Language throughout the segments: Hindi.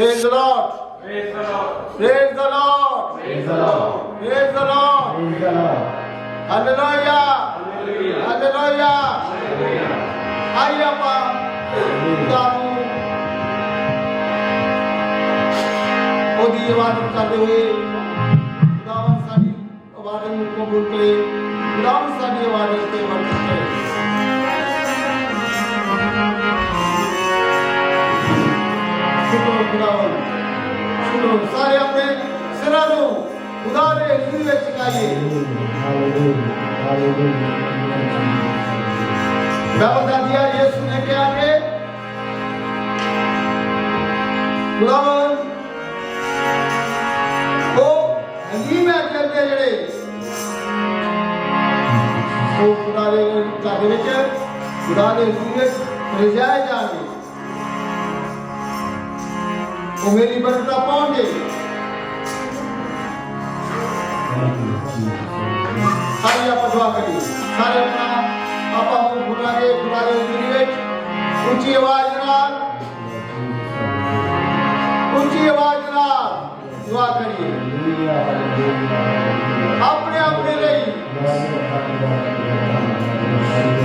Praise the Lord. Praise the Lord. Praise the Lord. Praise the Lord. Praise the Lord. Praise the Lord. Hallelujah. Hallelujah. Hallelujah. Hallelujah. आइए ਆਪਾਂ खुदा ਨੂੰ ਉਹਦੀ ਇਬਾਦਤ ਕਰਦੇ ਹੋਏ ਖੁਦਾਵੰਦ ਸਾਡੀ ਇਬਾਦਤ ਨੂੰ ਕਬੂਲ ਕਰੇ ਖੁਦਾਵੰਦ ਸਾਡੀ ਇਬਾਦਤ ਤੇ ਬਰਕਤ ਕਰੇ ਸ਼ੁਕਰ ਖੁਦਾਵੰਦ ਸ਼ੁਕਰ ਸਾਰੇ ਆਪਣੇ ਸਿਰਾਂ ਨੂੰ खुदा ने हजूरी में चुकाइए मैं बता दिया यीशु ने क्या के खुदावन वो हलीम है कहते जड़े वो खुदा ने चाहे विच खुदा ने हजूरी में रिजाए जाने वो मेरी बरकत पाओगे सारे आप दुआ करिए सारे अपना आपा मुंह खुला के हजूरी में ऊंची आवाज नाल दुआ करिए अपने अपने लिए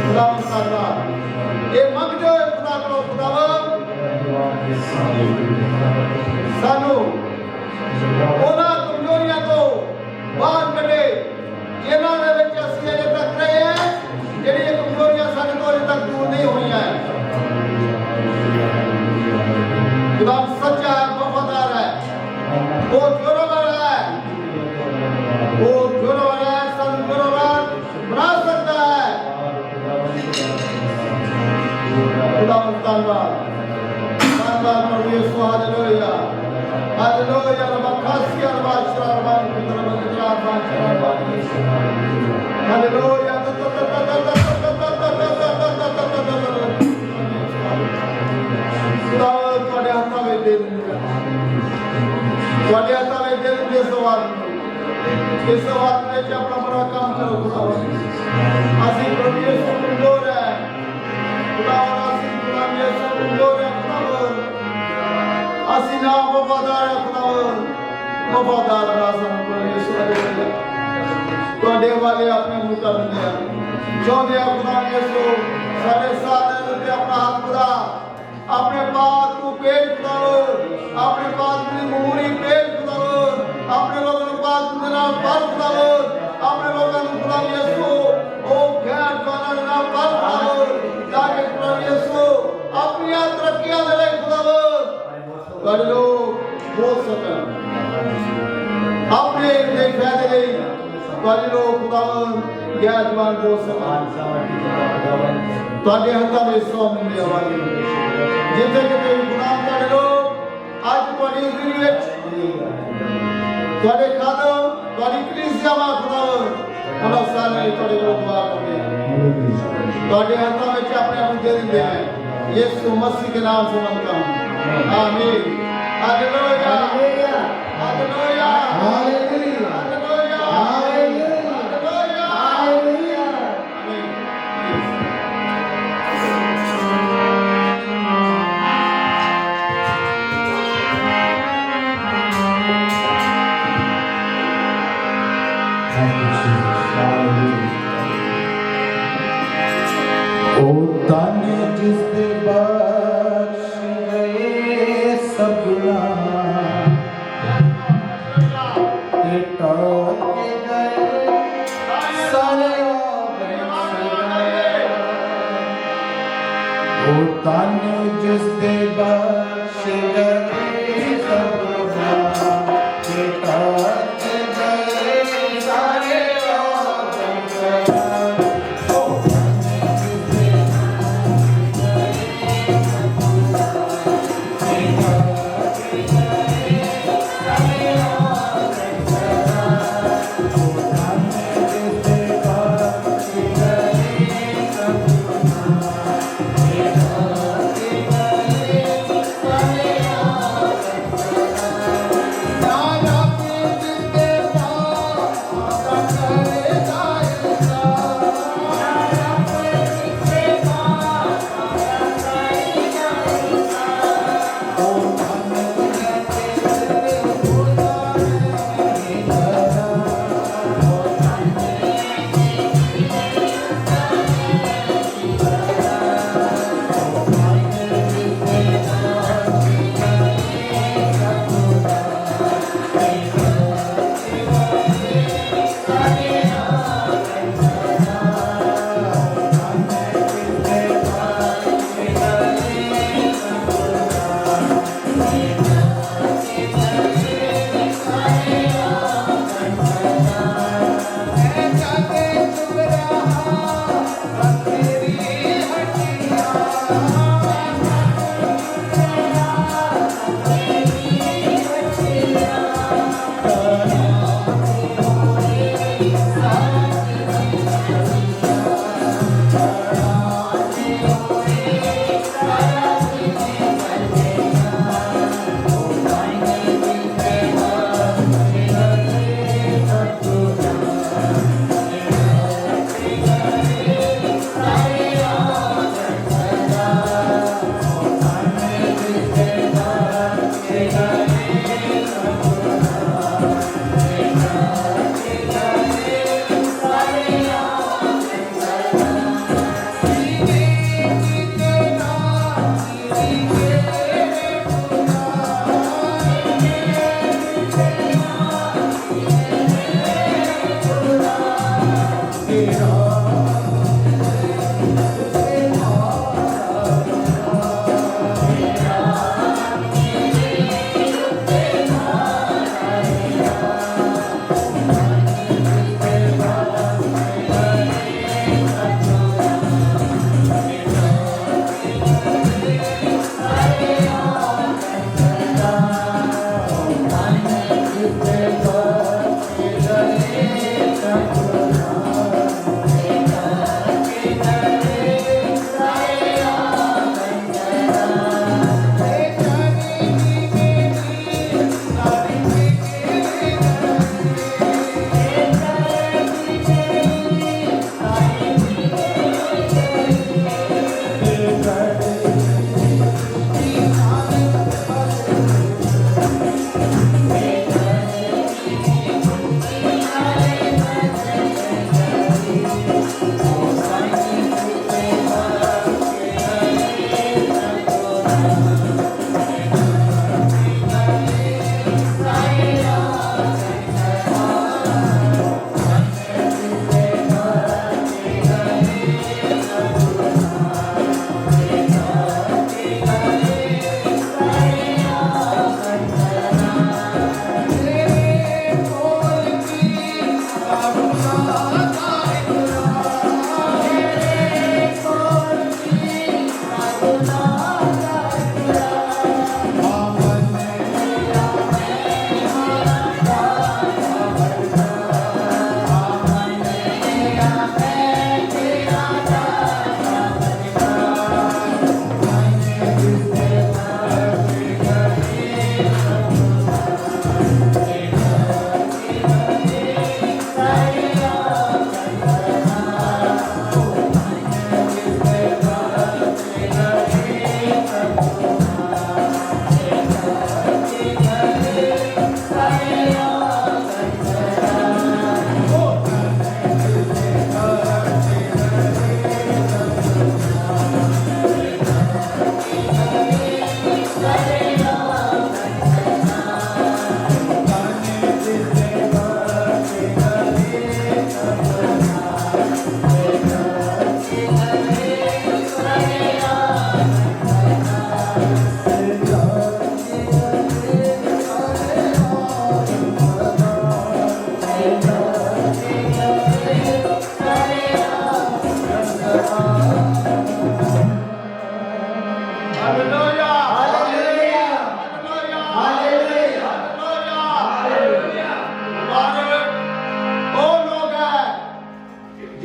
खुदा मुस्तादा ये मंगते हुए खुदा करो खुदावन सानू ओना कमजोरियां तो बाहर कढे जिन्हां दे विच असीं अजे तक रहे हैं जिहड़ियां कमजोरियां साडे तो अजे तक दूर नहीं होईयां खुदा सच्चा है वफादार है वो जोरवर है सन जोरवर बना सकता है खुदा धन्यवाद प्रभु यीशु हालेलुया हालेलुया रब खासिया रब शराबन हालेलुया खुदा ਤੁਹਾਡੇ ਹੱਥਾਂ ਵਿੱਚ ਦੇ ਦਿੰਦੇ ਤੁਹਾਡੇ ਹੱਥਾਂ ਵਿੱਚ ਦੇ ਦਿੰਦੇ ਇਸ ਵਾਰ ਵਿੱਚ ਆਪਣਾ ਬੜਾ ਕੰਮ ਕਰੋ ਖੁਦਾ ਅਸੀਂ ਪ੍ਰਭੂ ਯਿਸੂ ਕਮਜ਼ੋਰ ਹੈ ਖੁਦਾ ਅਸੀਂ ਖੁਦਾ ਯਿਸੂ ਕਮਜ਼ੋਰ ਹੈ ਖੁਦਾ ਅਸੀਂ ਨਾ ਵਫਾਦਾਰ ਹੈ ਖੁਦਾ ਵਫਾਦਾਰ ਬਣਾ ਸਾਨੂੰ ਪ੍ਰਭੂ ਯਿਸੂ ਤੁਹਾਡੇ ਵਾਲੇ ਆਪਣੇ ਮੂੰਹ ਕਰ ਦਿੰਦੇ ਆ ਚਾਹੁੰਦੇ ਆ ਖੁਦਾ ਯਿਸੂ ਸਾਡੇ ਸਾਥ ਤੇ ਆਪਣਾ ਹੱਥ ਖੁਦਾ अपने पाक को पेश करो अपने पाक की मुहूरी पेश करो अपने लोगों को पाक के नाम पर करो अपने लोगों को खुदा यीशु ओ गैर जाना नाम पर करो ताकि खुदा यीशु अपनी तरक्कियां दे खुदा कर लो बोल सके अपने दे फायदे ले कर लो खुदा गैर जवान बोल सके ਤੁਹਾਡੇ ਹੱਥਾਂ ਵਿੱਚ ਸੌਂਪਦੇ ਆਵਾਂਗੇ ਜਿੱਥੇ ਕਿਤੇ ਗੁਨਾਹ ਕਰ ਲੋ ਅੱਜ ਤੁਹਾਡੀ ਜ਼ਿੰਦਗੀ ਵਿੱਚ ਤੁਹਾਡੇ ਖਾਦਮ ਤੁਹਾਡੀ ਕਲੀਸਿਆ ਵਾ ਖੁਦਾ ਉਹਨਾਂ ਸਾਰੇ ਤੁਹਾਡੇ ਕੋਲ ਦੁਆ ਕਰਦੇ ਆ ਤੁਹਾਡੇ ਹੱਥਾਂ ਵਿੱਚ ਆਪਣੇ ਆਪ ਨੂੰ ਦੇ ਦਿੰਦੇ ਆ ਯਿਸੂ ਮਸੀਹ ਦੇ ਨਾਮ से मांगता हूं आमीन hallelujah hallelujah hallelujah hallelujah hallelujah ओ ताने जिस दे बख्श गए सपना ते टोक के गए सारे ओ ताने जिस दे बख्श गए सपना ते टोक के गए सारे हालेलुया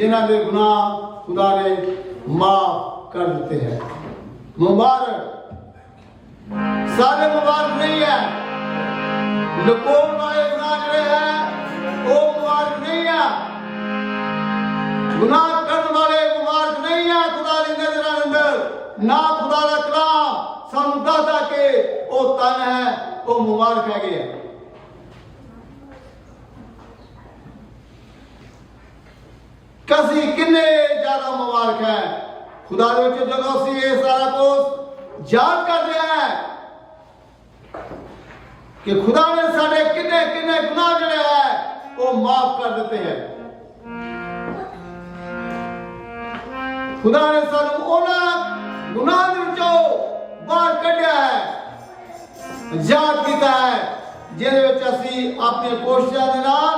जिन्हां दे गुनाह खुदा ने माफ कर दिते हैं। मुबारक सारे मुबारक नहीं है, लुकोण वाले गुनाह जिहड़े है वो मुबारक नहीं है, गुनाह करने वाले मुबारक नहीं है खुदा दी नज़रां दे अंदर। ना खुदा दा कलाम सानू दसदा कि वो तन है वो मुबारक है। कसी किन्ने ज्यादा मुबारक है खुदा दे विच जदों असीं ये सारा कुछ याद करदे हैं कि खुदा ने साडे किन्ने किन्ने गुनाह जिहड़े है वो माफ कर दिते हैं। खुदा ने सानू उन्हां गुनाह दे विचों बाहर कढिया है, याद कीता है जिहदे विच असीं अपनी कोशिशां दे नाल,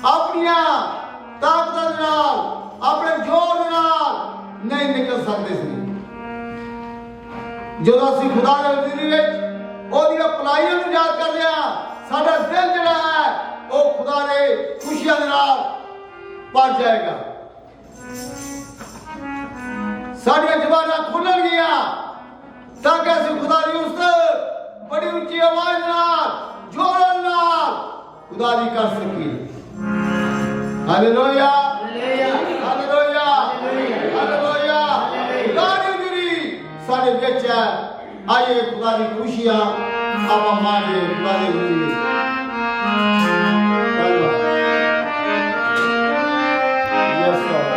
अपनियां ताकतां दे नाल, अपने जोर दे नाल नहीं निकल सकते सी। ਜਦੋਂ ਅਸੀਂ ਖੁਦਾ ਦੇ ਹਜ਼ੂਰੀ ਵਿੱਚ ਉਹਦੀਆਂ ਭਲਾਈਆਂ ਨੂੰ ਯਾਦ ਕਰਦੇ ਹਾਂ, ਸਾਡਾ ਦਿਲ ਜਿਹੜਾ ਹੈ ਉਹ ਖੁਦਾ ਦੇ ਖੁਸ਼ੀਆਂ ਦੇ ਨਾਲ ਭਰ ਜਾਏਗਾ। ਸਾਡੀਆਂ ਜ਼ੁਬਾਨਾਂ ਖੁੱਲਣਗੀਆਂ ਤਾਂ ਕਿ ਅਸੀਂ ਖੁਦਾ ਦੀ ਉਸਤਤ ਬੜੀ ਉੱਚੀ ਆਵਾਜ਼ ਨਾਲ, ਜ਼ੋਰ ਨਾਲ ਖੁਦਾ ਦੀ ਕਰ ਸਕੀਏ। Hallelujah, hallelujah, hallelujah. ਖੁਦਾ ਦੀ ਹਜ਼ੂਰੀ साढ़े विच है। आइए खुदा की खुशियां आप माने खुदा की हज़ूरी विच। Yes Lord.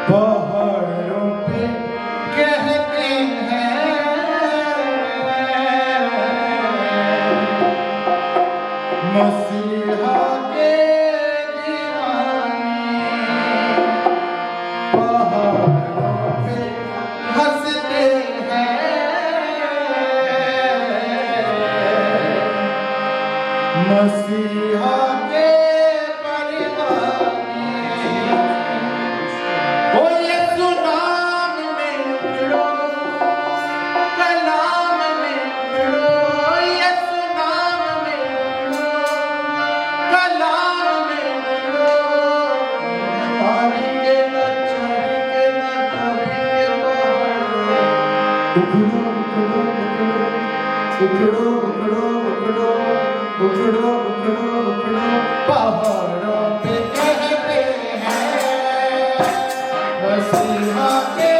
पहाड़ों पे कहते हैं मसीहा के दीवाने, पहाड़ों पे हंसते हैं मसीहा के परवाने। ओ यीशु नाम में उखड़ो, कलाम में उखड़ो, यीशु नाम में उखड़ो, कलाम में उखड़ो। हारेंगे न छोड़ेंगे न छोड़ेंगे पहाड़ों। उखड़ो उखड़ो उखड़ो उखड़ो उखड़ो उखड़ो उखड़ो पहाड़ों पे कहते हैं मसीहा के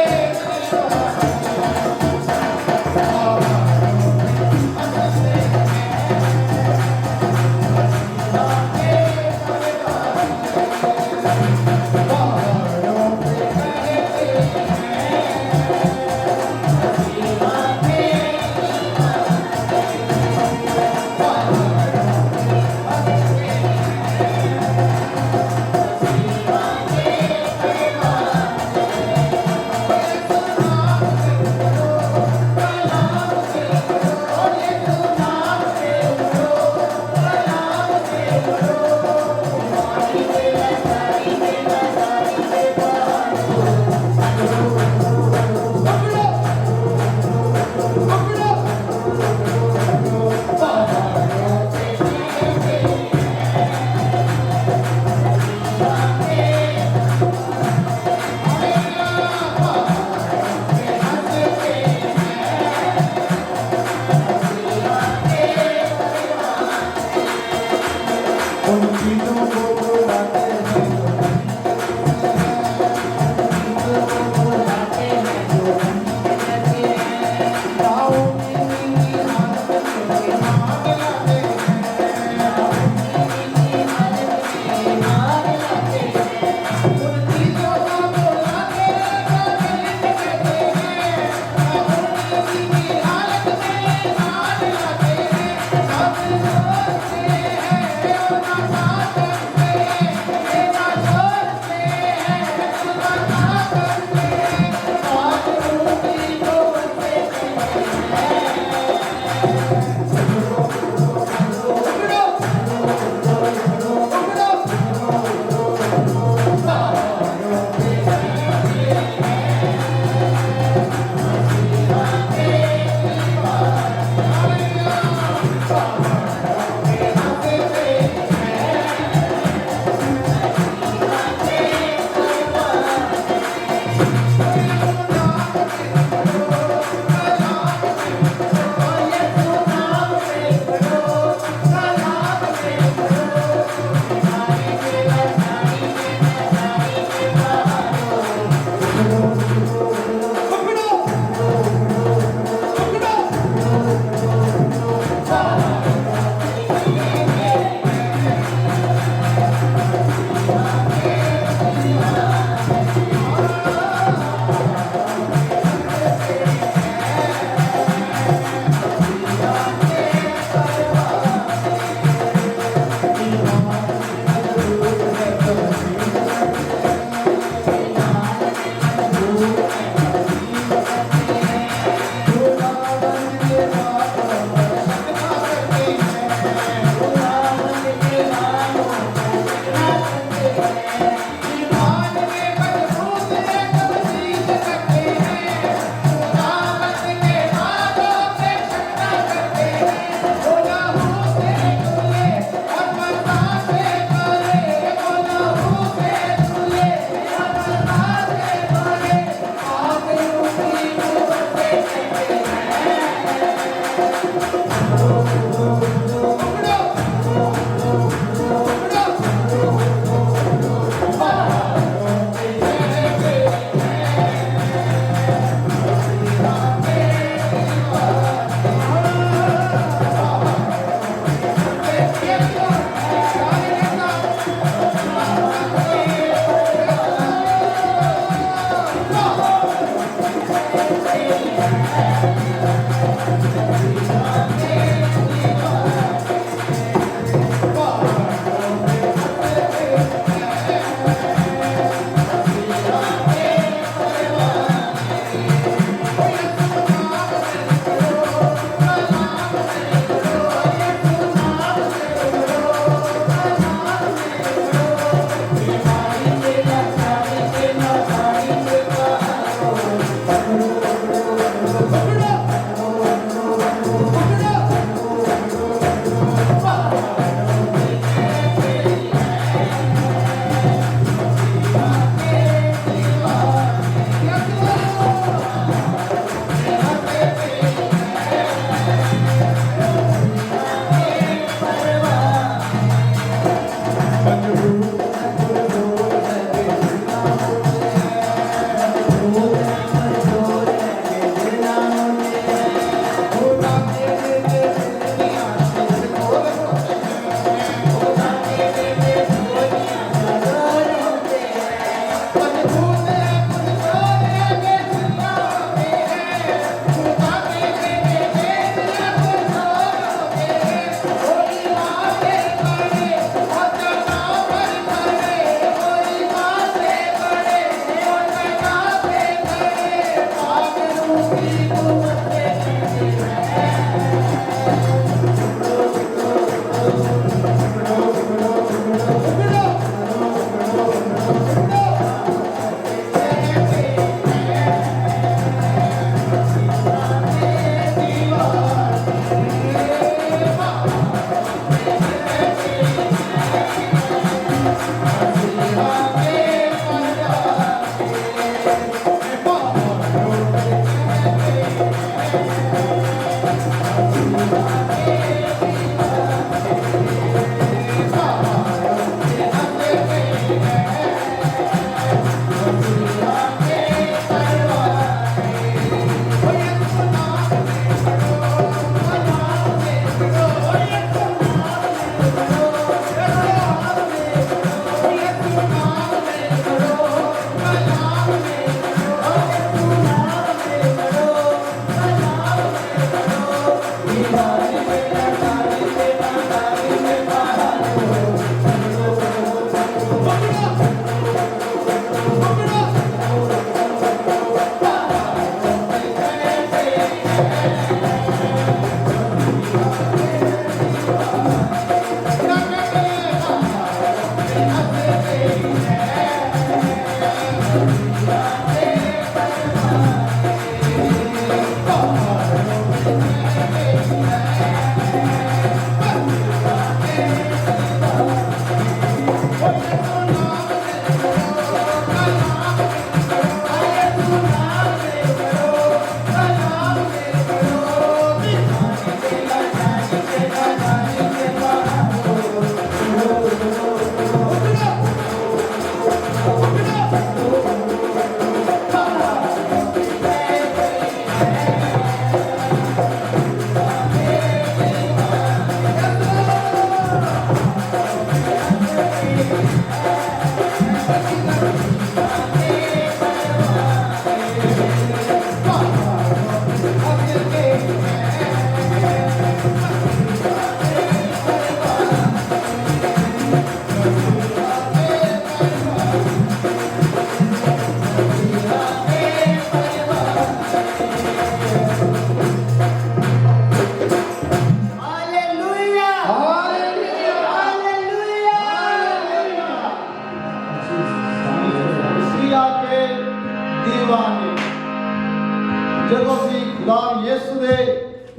यीशु दे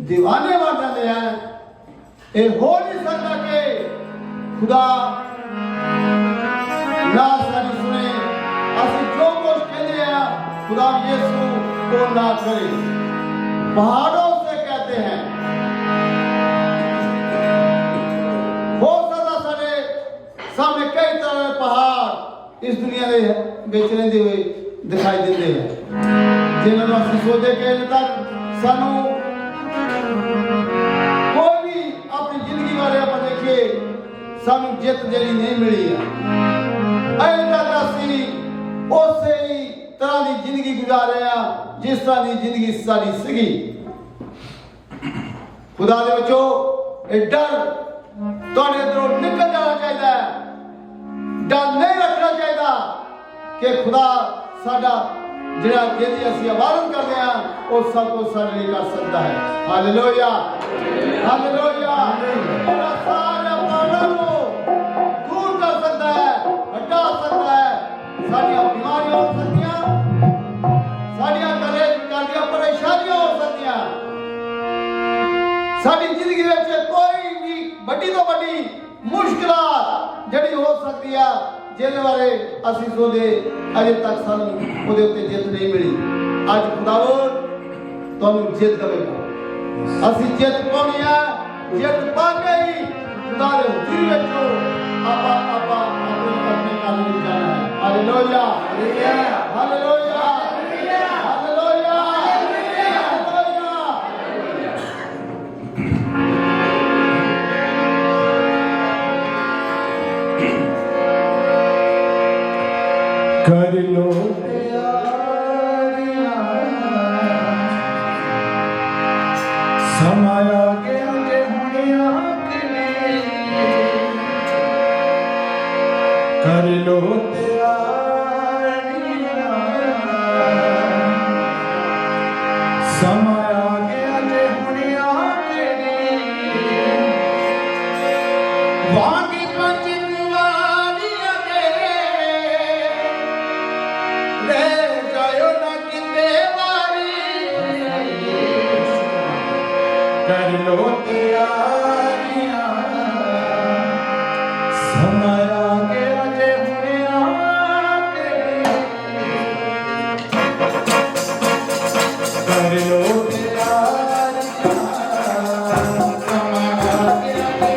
दीवाने बन जाते हैं। ये हो नहीं सकता कि खुदा ना सारी सुने, असि जो कुछ कहते हैं खुदा यीशु को ना करे। पहाड़ों से कहते हैं, हो सकता सारे सामने कई तरह के पहाड़ इस दुनिया के बेच रहते हुए दिखाई देते हैं, जिन्होंने असि सोचे कि अजे तक सानू कोई भी अपनी जिंदगी बारे आप देखिए सानू जित जड़ी नहीं मिली है। अजे तक असि उस ही तरह की जिंदगी गुजार रहे हैं जिस तरह की जिंदगी सारी सीगी। खुदा दे बच्चो, ये डर तुहाडे अंदरों निकल जाना चाहिए। डर नहीं रखना चाहिए कि खुदा साडा जिहड़ा जिहदी असीं इबादत करते हैं वो सब कुछ साडे लिए कर सकता है। Hallelujah, hallelujah. खुदा सारे पापों को दूर कर सकता है, हटा सकता है। साडियां बीमारियां हो सकतियां, साडियां कलेश परेशानियां हो सकतियां, साडी जिंदगी विच कोई भी बड़ी तो बड़ी मुश्किलात जड़ी हो सकती है जिहदे बारे असीं सोचे अजे तक सानू उहदे उत्ते जित नहीं मिली। अज खुदावन तुहानू जित देवेगा। असीं जित पाउणी है, जित पा के ही खुदा दे हुजूर विचों आपां अपने काम में जाना है। Hallelujah, hallelujah, hallelujah, hallelujah, hallelujah. कर लो समाया के आगे होने आके कर लो समाया के आगे होने आके वागी पंचवारी आगे ले जायो ना किते बारी कर लो तैयारियां समाया के आगे होने आके कर लो तैयारियां समाया के आगे होने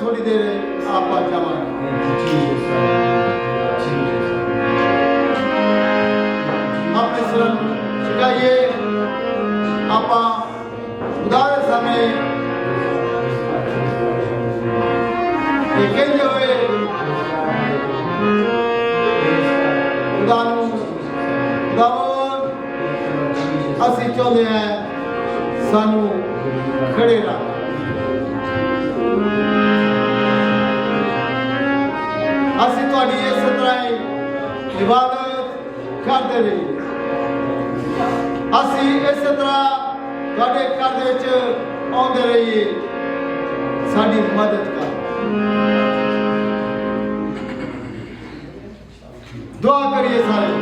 थोड़ी देर आप अपने स्वरम चुकाइए आप उदाहरण सामने कहते हुए ਅਸੀਂ ਚਾਹੁੰਦੇ ਹਾਂ ਸਾਨੂੰ ਖੜੇ ਰੱਖ ਅਸੀਂ ਤੁਹਾਡੀ ਇਸ ਤਰ੍ਹਾਂ ਹੀ ਇਬਾਦਤ ਕਰਦੇ ਰਹੀਏ ਅਸੀਂ ਇਸੇ ਤਰ੍ਹਾਂ ਤੁਹਾਡੇ ਘਰ ਦੇ ਵਿੱਚ ਆਉਂਦੇ ਰਹੀਏ ਸਾਡੀ ਮਦਦ ਕਰ दुआ करिए सारे।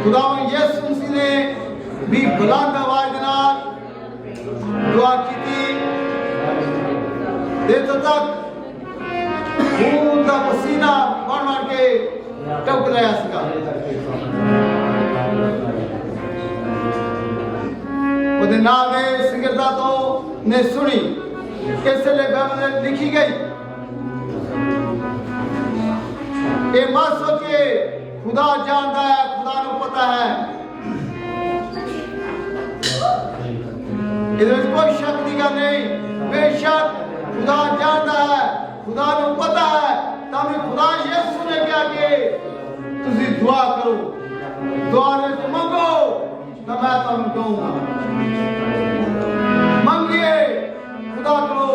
खुदा यीशु मसीह ने भी बुलंद आवाज नाल दुआ की थी। देर तक खून का पसीना बन बन के टप रहा सीगा। ਉਹਦੇ ਨਾਲ ਦੇ ਸਿਗਰਦਾ ਤੋਂ ਨੇ ਸੁਣੀ ਇਸ ਲਈ ਬਾਈਬਲ ਲਿਖੀ ਗਈ। ਇਹ ਮਤ ਸੋਚੇ खुदा जानता है, खुदा को पता है। इधर कोई शक की गल नहीं। बेशक खुदा जानता है, खुदा को पता है। तभी खुदा यीशु ने क्या कि तुसी दुआ करो, दुआ में मंगो तो मैं तुम दूंगा। मंगिए, खुदा करो,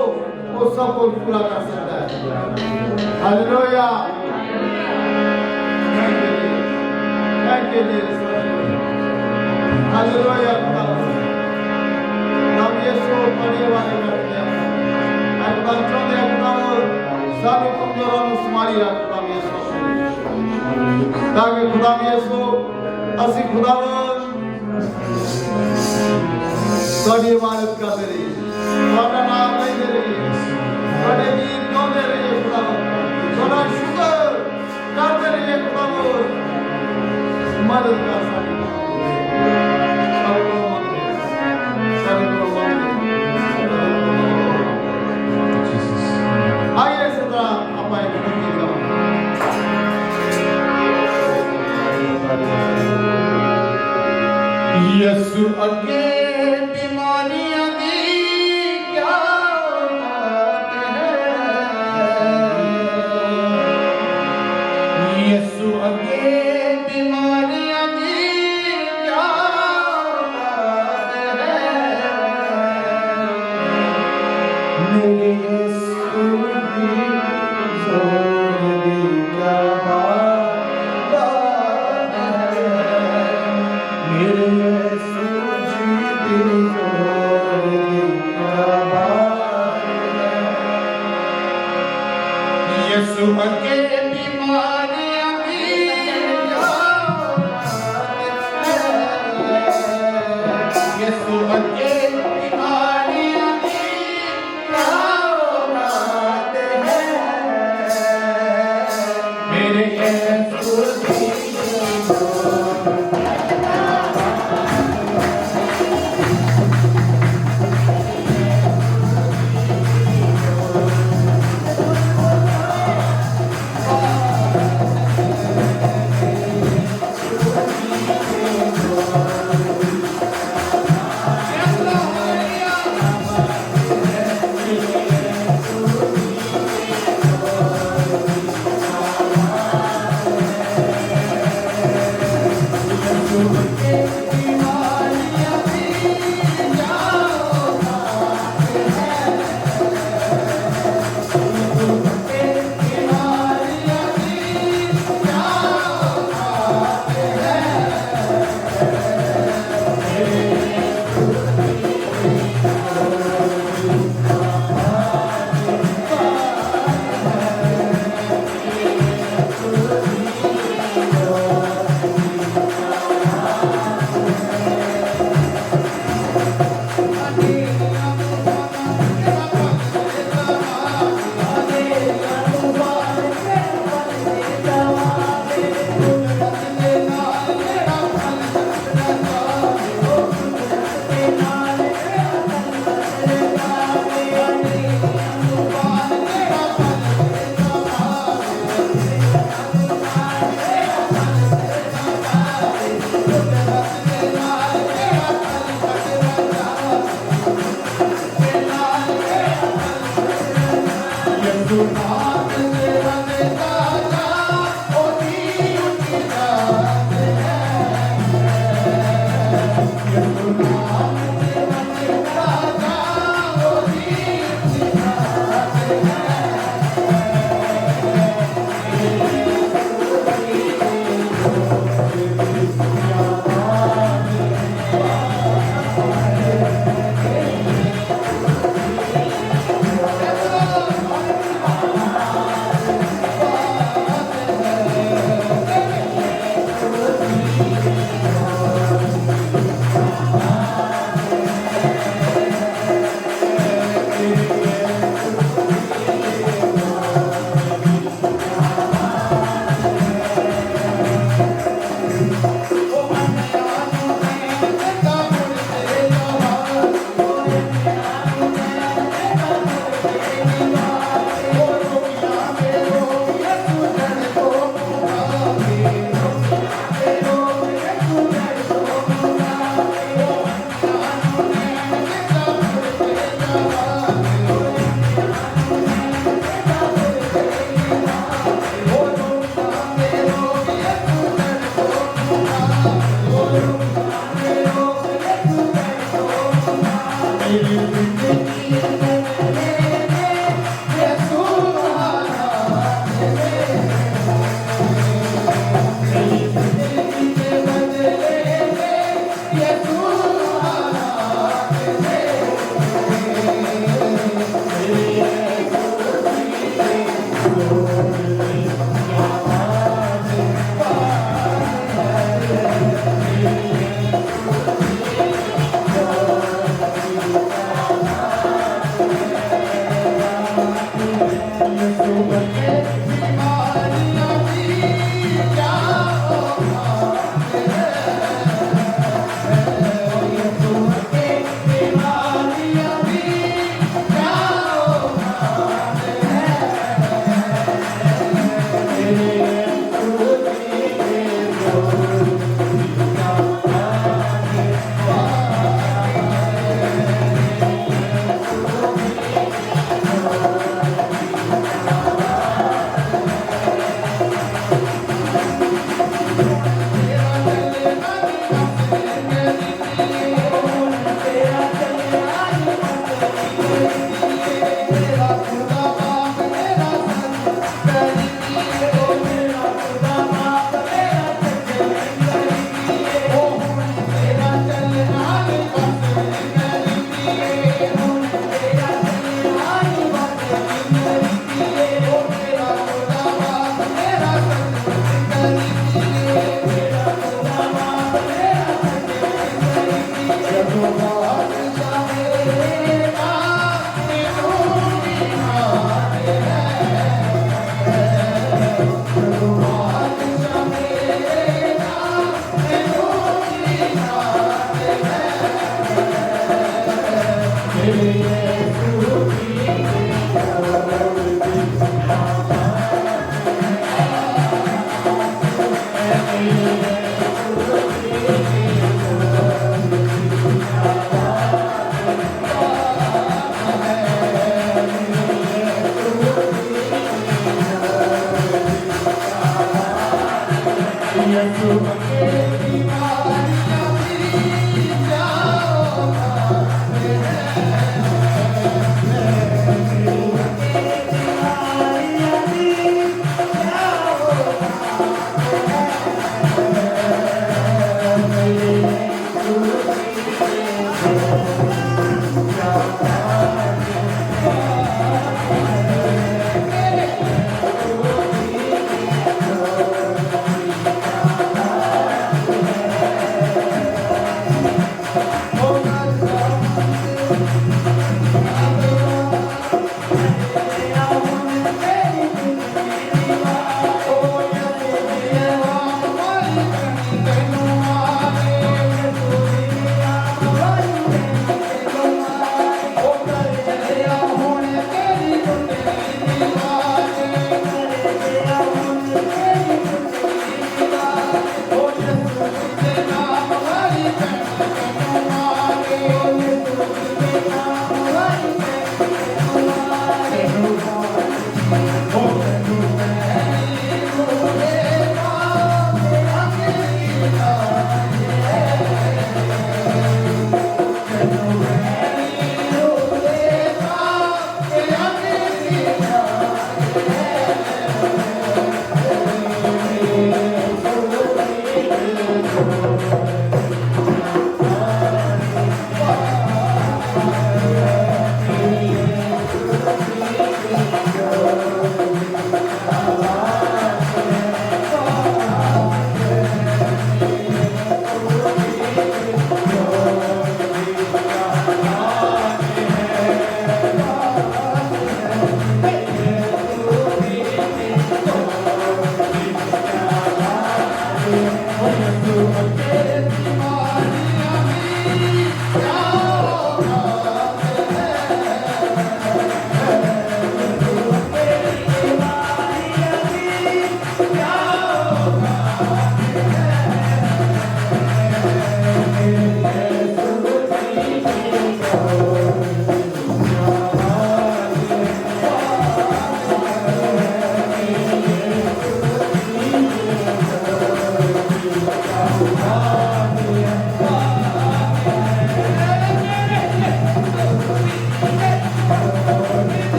वो सब कुछ पूरा कर सकता है। Hallelujah. Thank you, Jesus. Hallelujah. नाम यीशु पढ़ने वाले करते हैं। मैं खुदा चाहते हैं खुदा सारे कमजोरों को संभाली रख खुदा यीशु। ताकि खुदा यीशु असी खुदा सारी इबादत करते रहिए, तुम्हारा नाम लेते रहिए, तुम्हारे गीत गाते रहिए खुदा, तुम्हारा शुक्र करते रहिए खुदा। मदद कर सारी आइए इस तरह आप एक गीत गाओ। यीशु अगे बीमारियां दी क्या बात है। यीशु अगे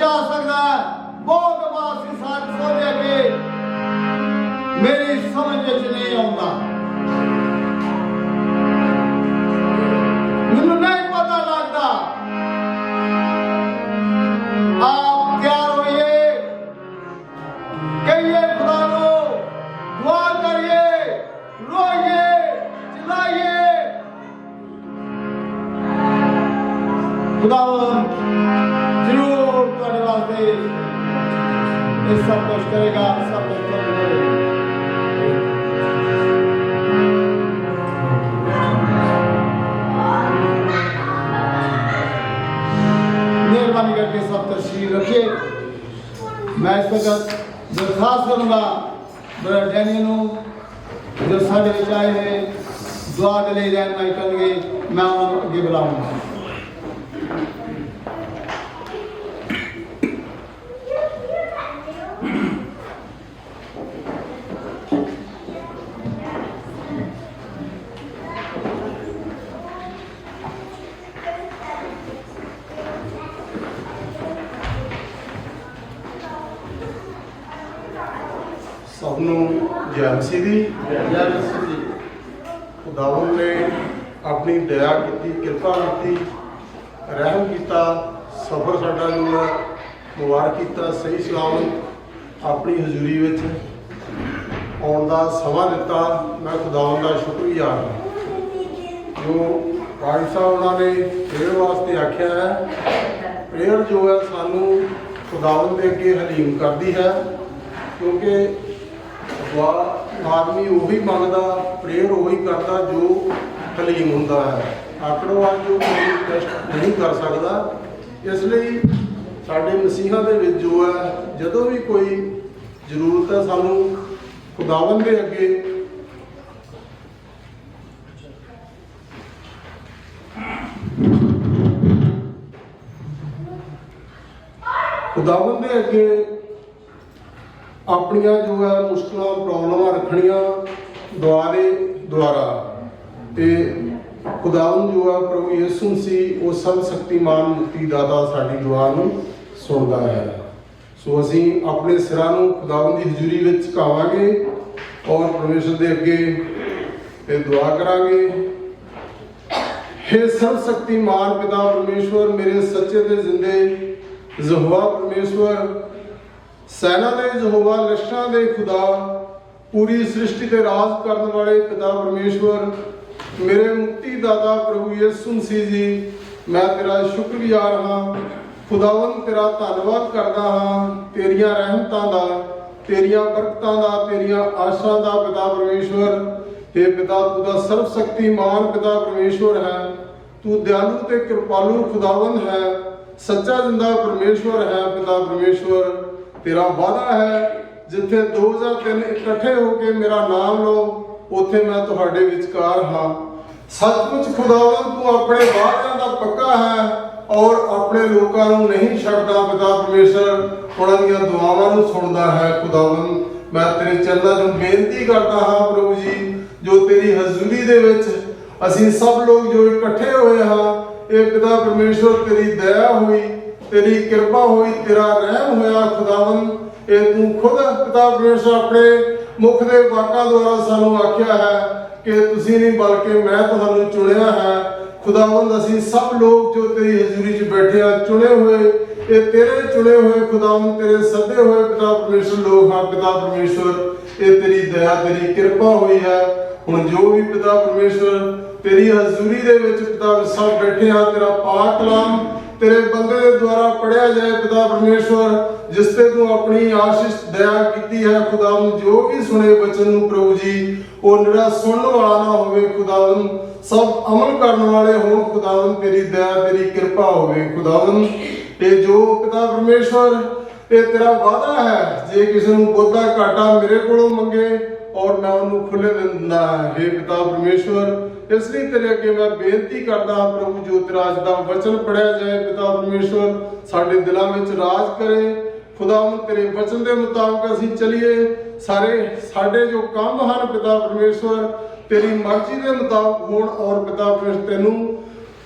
जा सकता है। बहुत बार साथ सोचे कि मेरी समझ च नहीं आता, मैनू नहीं पता लगता। आप तैयार होइए, कहिए खुदा को, दुआ करिए, रोइए, चिल्लाइए। खुदा जरूर तुम्हारे वास्ते ये सब कुछ करेगा, सब कुछ करेगा। मेहरबानी करके सब तशरीफ रखिए। मैं इस वक्त दरखास्त करूँगा ब्रदर डैनियल जो साढ़े विच आए हैं दुआ के लिए रहनुमाई करेंगे, मैं उन्होंने अगे बुलाऊंगा। सबनों जय मसीह दी। खुदावन ने अपनी दया की, कृपा की, रहम किया, सफर साडा जो है मुबारक किया, सही सलामत अपनी हजूरी विच आउण दा समा दिता। मैं खुदावन का शुक्रगुजार हाँ जो भाई साहब उन्होंने प्रेयर वास्ते आख्या है। प्रेयर जो है सानू खुदावन के अगे हलीम करती है, क्योंकि आदमी उही मंगदा, प्रेयर उही करता जो हलीम हुंदा है। आकड़ोवाद जो कोई कष्ट नहीं कर सकता। इसलिए साडे मसीहां दे विच जो है जदों भी कोई जरूरत है सानू खुदावन दे अगे खुदावन दे अगे अपनिया जो है मुश्किल प्रॉब्लम रखनिया दुआरे द्वारा ते खुदावन जो है प्रभु यीशु मसीह वो सब शक्तिमान मुक्तिदाता साडी दुआ नूं सुनदा है। सो असीं अपने सिरां नूं खुदावन की हजूरी विच झुकावांगे और परमेश्वर दे अगे दुआ करांगे। हे सर्व शक्तिमान पिता परमेश्वर, मेरे सच्चे ते जिंदे यहोवा परमेश्वर, सैना दे यहोवा, लश्करां दे खुदा, पूरी सृष्टि ते राज करने वाले पिता परमेश्वर, मेरे मुक्तिदाता प्रभु यीशु मसीह जी, मैं तेरा शुक्रगुजार हाँ। खुदावन तेरा धन्नवाद करदा हाँ तेरिया रहमतां दा, तेरिया बरकतां दा, तेरिया आशां दा पिता परमेश्वर। हे पिता तू दा सर्व शक्तिमान पिता परमेश्वर है, तू दयालु ते कृपालु खुदावन है, सच्चा जिंदा परमेश्वर है पिता परमेश्वर। तेरा वादा है जिथे 2 या 3 इकट्ठे होके मेरा नाम लो उथे मैं तुहाडे विचकार हाँ। सचमुच खुदावन तू अपने वादियां दा पक्का है और अपने लोगों को नहीं छड्डदा पिता परमेश्वर, उन्हां दीयां दुआवां नूं सुणदा है। खुदावन मैं तेरे चरणों में बेनती करता हाँ प्रभु जी, जो तेरी हजूरी दे विच असीं सब लोग जो इकट्ठे हुए हाँ, ये पिता परमेश्वर तेरी दया हुई, तेरी कृपा हुई, तेरा रहम होया खुदावन। ये तू खुद पिता परमेश्वर अपने मुख दे वाकां द्वारा सानू आख्या है कि तुसीं नहीं बल्कि मैं तुहानू चुनिया है। खुदावन असीं सब लोग जो तेरी हजूरी च बैठे हैं चुने हुए, ये तेरे चुने हुए खुदावन, तेरे सदे हुए पिता परमेश्वर लोग हाँ पिता परमेश्वर। ये तेरी दया तेरी कृपा हुई है। हुण जो भी पिता परमेश्वर तेरी हजूरी दे विच पिता सब बैठे हैं, तेरा पाक कलाम तेरे बंदे दे द्वारा पढ़िया जाए पिता परमेश्वर, जिससे तू अपनी आशीष दया की है खुदावन। जो भी सुने वचन नूं प्रभु जी वो निरा सुनने वाला ना होवे खुदावन, सब अमल करने वाले हो खुदावन। तेरी दया तेरी कृपा होवे खुदावन। ये जो पिता परमेश्वर ये तेरा वादा है, जे किसी नूं बोधा घाटा मेरे कोलों मंगे और मैं उन्होंने खुले दिंदा है। हे पिता परमेश्वर, इसलिए तेरे अगे मैं बेनती करदा प्रभु, जो तेरा अज दा वचन पढ़िया जाए पिता परमेश्वर, साडे दिलों में राज करे खुदावन। तेरे वचन के मुताबिक असीं चलीए, सारे जो काम हैं पिता परमेश्वर तेरी मर्जी के मुताबिक होण और पिता परमेश्वर तेनू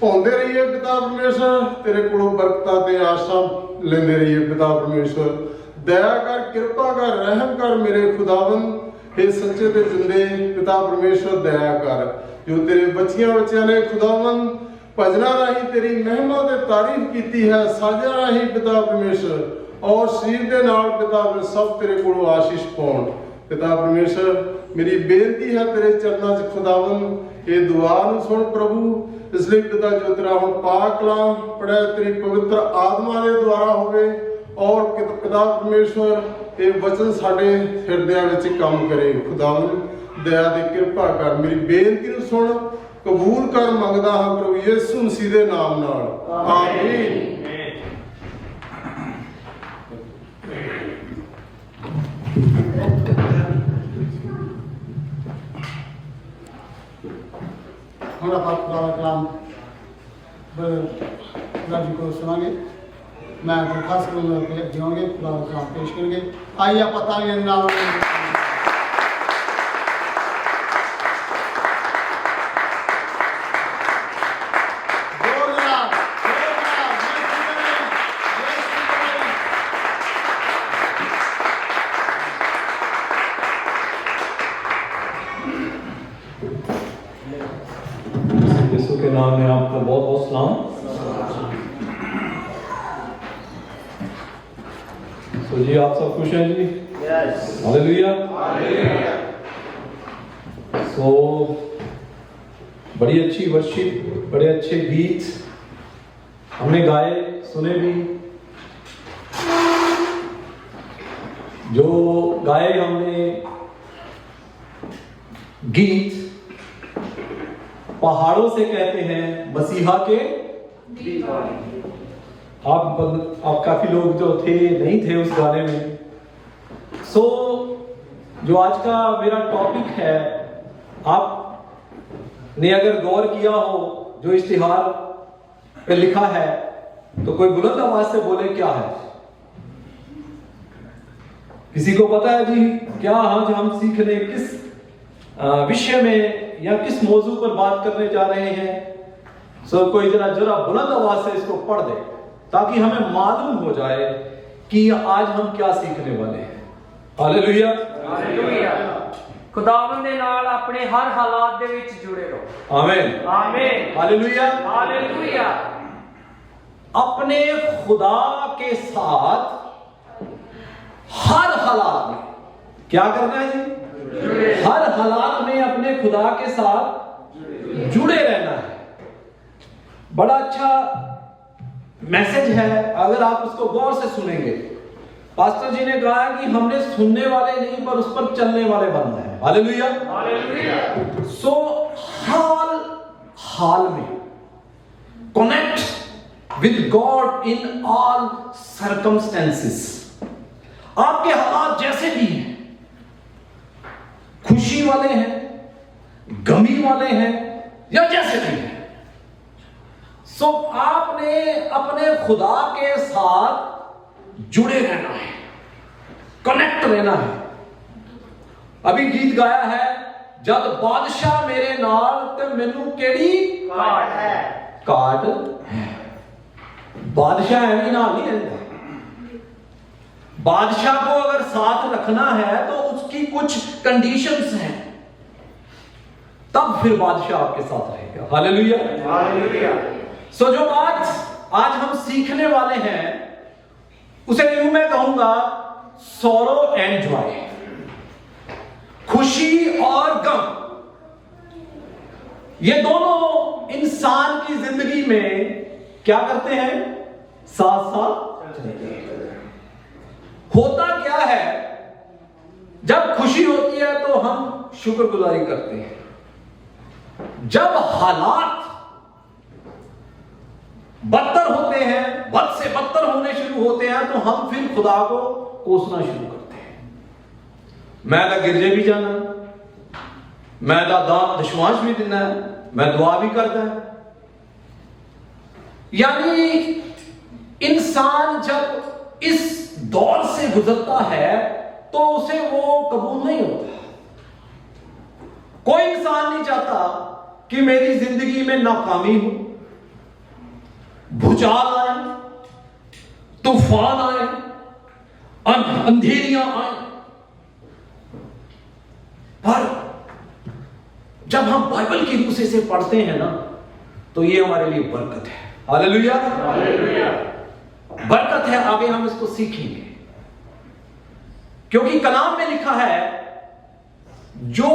पाਉਂਦੇ रहिए पिता परमेश्वर, तेरे कोलों बरकतां ते आशां लेंदे रहिए पिता परमेश्वर। दया कर, कृपा कर, रहम कर मेरे खुदावंद, हे सच्चे ते जिंदे पिता परमेश्वर दया कर। जो तेरे बच्चियां ने खुदावंद भजना राही तेरी महिमा ते तारीफ कीती है, साजा राही पिता परमेश्वर, और शरीर दे नाल पिता सब तेरे कोलों आशीष पाउण। पिता परमेश्वर मेरी बेनती है तेरे चरणों च खुदावंद, ये दुआ नूं सुन प्रभु। इसलिए पिता जो तेरा हुण पाक कलाम पढ़े तेरी पवित्र आत्मा के द्वारा होवे, और पिता परमेश्वर ये वचन साडे हिरदियां विच काम करे। खुदावंद दया दी कृपा कर, मेरी बेनती नूं सुन, कबूल कर मंगदा हां प्रभु यीशु मसीह दे नाम नाल, आमीन। हम आप खुदा का कलाम खुदा जी को सुनाएंगे। मैं दरखास्त करूँगा कि जियोगे खुदा का कलाम पेश करेंगे। आइए आप तालियां नाम यीशु के नाम में आपको बहुत बहुत सलाम। तो जी आप सब खुश हैं जी? हालेलुया। सो बड़ी अच्छी वर्शिप, बड़े अच्छे गीत हमने गाए, सुने भी। जो गाए हमने गीत पहाड़ों से कहते हैं मसीहा के। आप काफी लोग जो थे नहीं थे उस गाने में। सो जो आज का मेरा टॉपिक है, आपने अगर गौर किया हो जो इश्तिहार पे लिखा है, तो कोई बुलंद आवाज से बोले क्या है? किसी को पता है जी क्या आज हम सीखने किस विषय में या किस मौजू पर बात करने जा रहे हैं? सो कोई जरा बुलंद आवाज से इसको पढ़ दे, ताकि हमें मालूम हो जाए कि आज हम क्या सीखने वाले हैं। हालेलुया। हालेलुया। खुदावंद दे नाल अपने हर हालात दे विच जुड़े रहो। आमीन आमीन। हालेलुया। हालेलुया। अपने खुदा के साथ हर हालात में क्या करना है जी? हर हालात में अपने खुदा के साथ जुड़े रहना है। बड़ा अच्छा मैसेज है अगर आप उसको गौर से सुनेंगे। पास्टर जी ने कहा कि हमने सुनने वाले नहीं पर उस पर चलने वाले बनना है। हालेलुया। हालेलुया। सो हाल में connect with God in all circumstances. आपके हालात जैसे भी हैं, खुशी वाले हैं, गमी वाले हैं, या जैसे भी हैं, सो आपने अपने खुदा के साथ जुड़े रहना है, कनेक्ट रहना है। अभी गीत गाया है, जब बादशाह मेरे नाल ते मैनू केड़ी काट है। काट है। बादशाह है ना नहीं रहता। बादशाह को अगर साथ रखना है तो उसकी कुछ कंडीशंस हैं, तब फिर बादशाह आपके साथ रहेगा। हालेलुया। हालेलुया। सो जो बात आज हम सीखने वाले हैं उसे यूं मैं कहूंगा सॉरो एंड जॉय, खुशी और गम। ये दोनों इंसान की जिंदगी में क्या करते हैं? साथ साथ चलते हैं। होता क्या है, जब खुशी होती है तो हम शुक्रगुजारी करते हैं। जब हालात बदतर होते हैं, बद से बदतर होने शुरू होते हैं, तो हम फिर खुदा को कोसना शुरू करते हैं। मैं तो गिरजे भी जाना, मैं तो दशवांश भी देना है, मैं दुआ भी करता है। यानी इंसान जब इस दौर से गुजरता है तो उसे वो कबूल नहीं होता। कोई इंसान नहीं चाहता कि मेरी जिंदगी में नाकामी हो, भूचाल आए, तूफान आए, अंधेरियां आए, पर जब हम बाइबल की रूह से इसे पढ़ते हैं ना, तो ये हमारे लिए बरकत है। हालेलुया, बरकत है। आगे हम इसको सीखेंगे, क्योंकि कलाम में लिखा है जो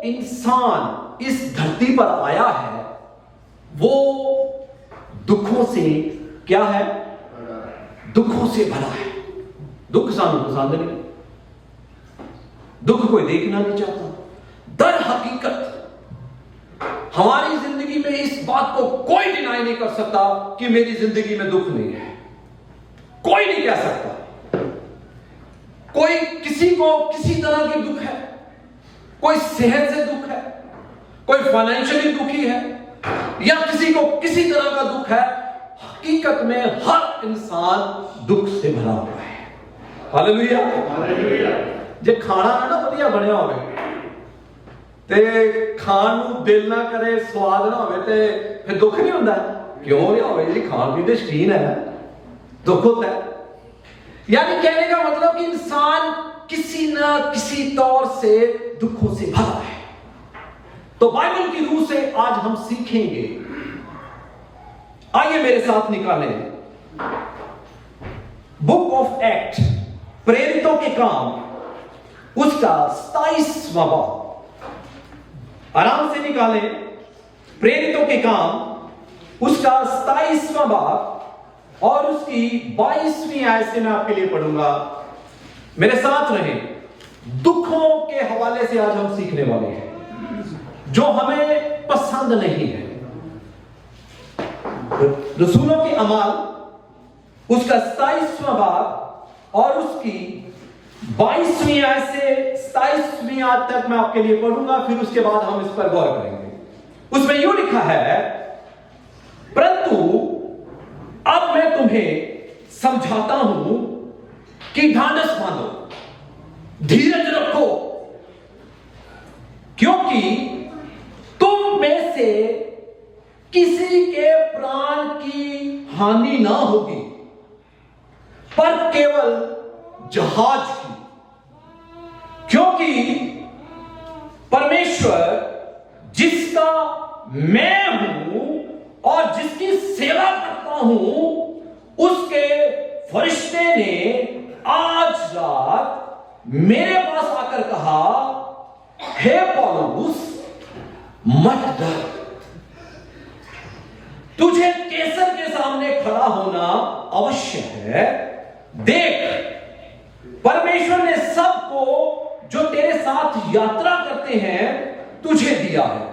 इंसान इस धरती पर आया है वो दुखों से क्या है? दुखों से भरा है। दुख सानू पसंद नहीं, दुख कोई देखना नहीं चाहता। दर हकीकत हमारी जिंदगी में इस बात को कोई डिनाई नहीं कर सकता कि मेरी जिंदगी में दुख नहीं है। कोई नहीं कह सकता। कोई किसी को किसी तरह की दुख है, कोई सेहत से दुख है, कोई फाइनेंशियली दुखी है, या किसी को किसी तरह का दुख है। हकीकत में हर इंसान दुख से भरा हुआ है। हालेलुया, जे खाना ना बढ़िया बनया होवे ते खान नूं दिल ना करे, स्वाद ना होवे ते फिर दुख नहीं होता। क्यों नहीं होवे जी? खान पीन के शौकीन है, दुख होता है। यानी कहने का मतलब कि इंसान किसी ना किसी तौर से दुखों से भरा है। तो बाइबल की रूह से आज हम सीखेंगे। आइए मेरे साथ निकालें बुक ऑफ एक्ट, प्रेरितों के काम, उसका 27वां बाब। आराम से निकालें प्रेरितों के काम, उसका 27वां बाब और उसकी 22वीं आयत से मैं आपके लिए पढ़ूंगा। मेरे साथ रहें। दुखों के हवाले से आज हम सीखने वाले हैं जो हमें पसंद नहीं है। रसूलों के अमाल, उसका 27वां बाब और उसकी 22वीं आयत से 27वीं आयत तक मैं आपके लिए पढ़ूंगा, फिर उसके बाद हम इस पर गौर करेंगे। उसमें यूं लिखा है, परंतु अब मैं तुम्हें समझाता हूं कि ढांढस बांधो, धीरज रखो, क्योंकि तुम में से किसी के प्राण की हानि ना होगी, पर केवल जहाज की। क्योंकि परमेश्वर जिसका मैं हूं और जिसकी सेवा करता हूं, उसके फरिश्ते ने आज रात मेरे पास आकर कहा, हे पौलुस, मत डर, तुझे कैसर के सामने खड़ा होना अवश्य है। देख, परमेश्वर ने सबको जो तेरे साथ यात्रा करते हैं तुझे दिया है।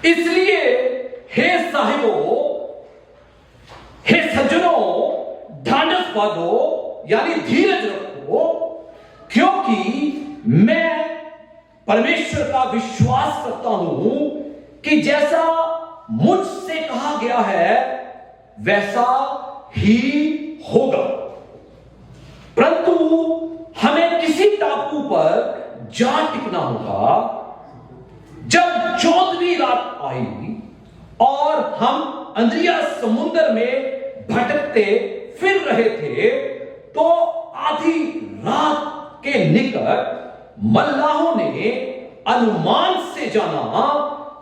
इसलिए हे साहिबों, हे सज्जनों, ढांढस बांधो, यानी धीरज रखो, क्योंकि मैं परमेश्वर का विश्वास करता हूं कि जैसा मुझसे कहा गया है वैसा ही होगा। परंतु हमें किसी टापू पर जा टिकना होगा। जब 14वीं रात आई और हम अंद्रिया समुद्र में भटकते फिर रहे थे, तो आधी रात के निकट मल्लाहों ने अनुमान से जाना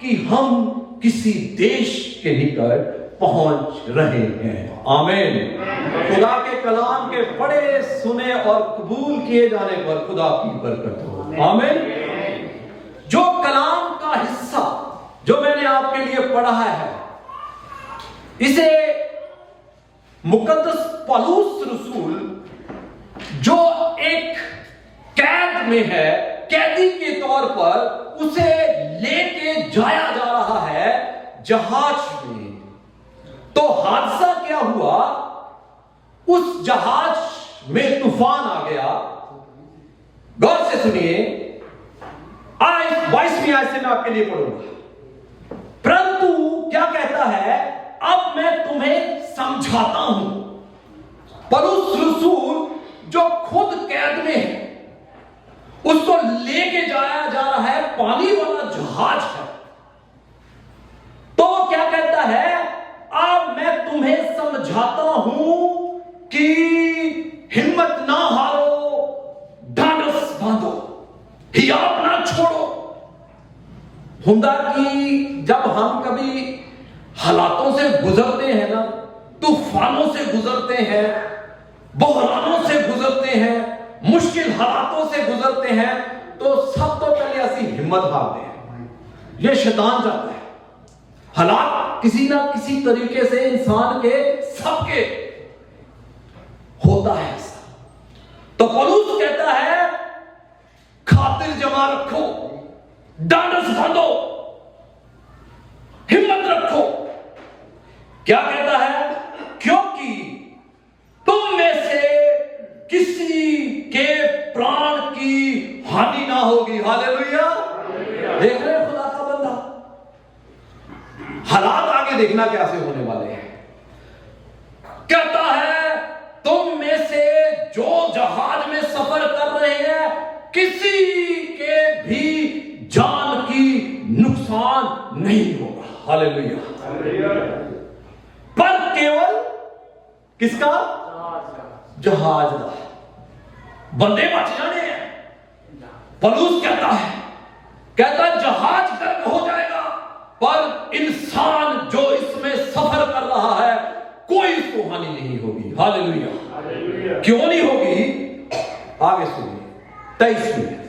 कि हम किसी देश के निकट पहुंच रहे हैं। आमीन। खुदा के कलाम के पढ़े, सुने और कबूल किए जाने पर खुदा की बरकत हो। आमीन। जो कलाम का हिस्सा जो मैंने आपके लिए पढ़ा है, इसे मुकद्दस पौलुस रसूल जो एक कैद में है, कैदी के तौर पर उसे लेके जाया जा रहा है जहाज में। तो हादसा क्या हुआ? उस जहाज में तूफान आ गया। गौर से सुनिए, 22वीं आयत से मैं आपके लिए पढ़ूंगा। परंतु क्या कहता है? अब मैं तुम्हें समझाता हूं। पौलुस रसूल जो खुद कैद में है, उसको लेके जाया जा रहा है, पानी वाला जहाज है। तो क्या कहता है? अब हुंदा कि जब हम कभी हालातों से गुजरते हैं ना, तूफानों से गुजरते हैं, बहरानों से गुजरते हैं, मुश्किल हालातों से गुजरते हैं, तो सब तो पहले असि हिम्मत हारते हैं। ये शैतान चाहता है। हालात किसी ना किसी तरीके से इंसान के सबके होता है ऐसा। तो पौलुस कहता है खातिर जमा रखो, डांडस बांधो, हिम्मत रखो। क्या कहता है? क्योंकि तुम में से किसी के प्राण की हानि ना होगी। हालेलुया। देख रहे हैं खुदा का बंदा, हालात आगे देखना कैसे होने वाले हैं। कहता है तुम में से जो जहाज में सफर कर रहे हैं, किसी के भी जान की नुकसान नहीं होगा। हालेलुया। पर केवल किसका? जहाज का। बंदे बच जाने हैं। पौलुस कहता जहाज गर्क हो जाएगा, पर इंसान जो इसमें सफर कर रहा है कोई उसको हानि नहीं होगी। हालेलुया। क्यों नहीं होगी? आगे सुनिए 23 में।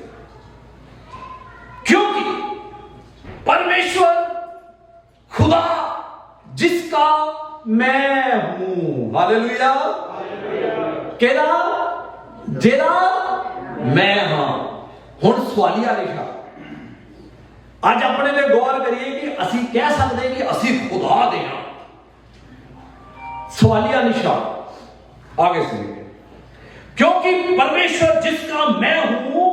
क्योंकि परमेश्वर खुदा जिसका मैं हूं, हालेलुया, केड़ा जेड़ा मैं हां। हुण सवालिया लिखा। आज अपने लिए गौर करिए कि असी कह सकते कि असी खुदा दे हां। सवालिया निशान आगे सुनिए। क्योंकि परमेश्वर जिसका मैं हूं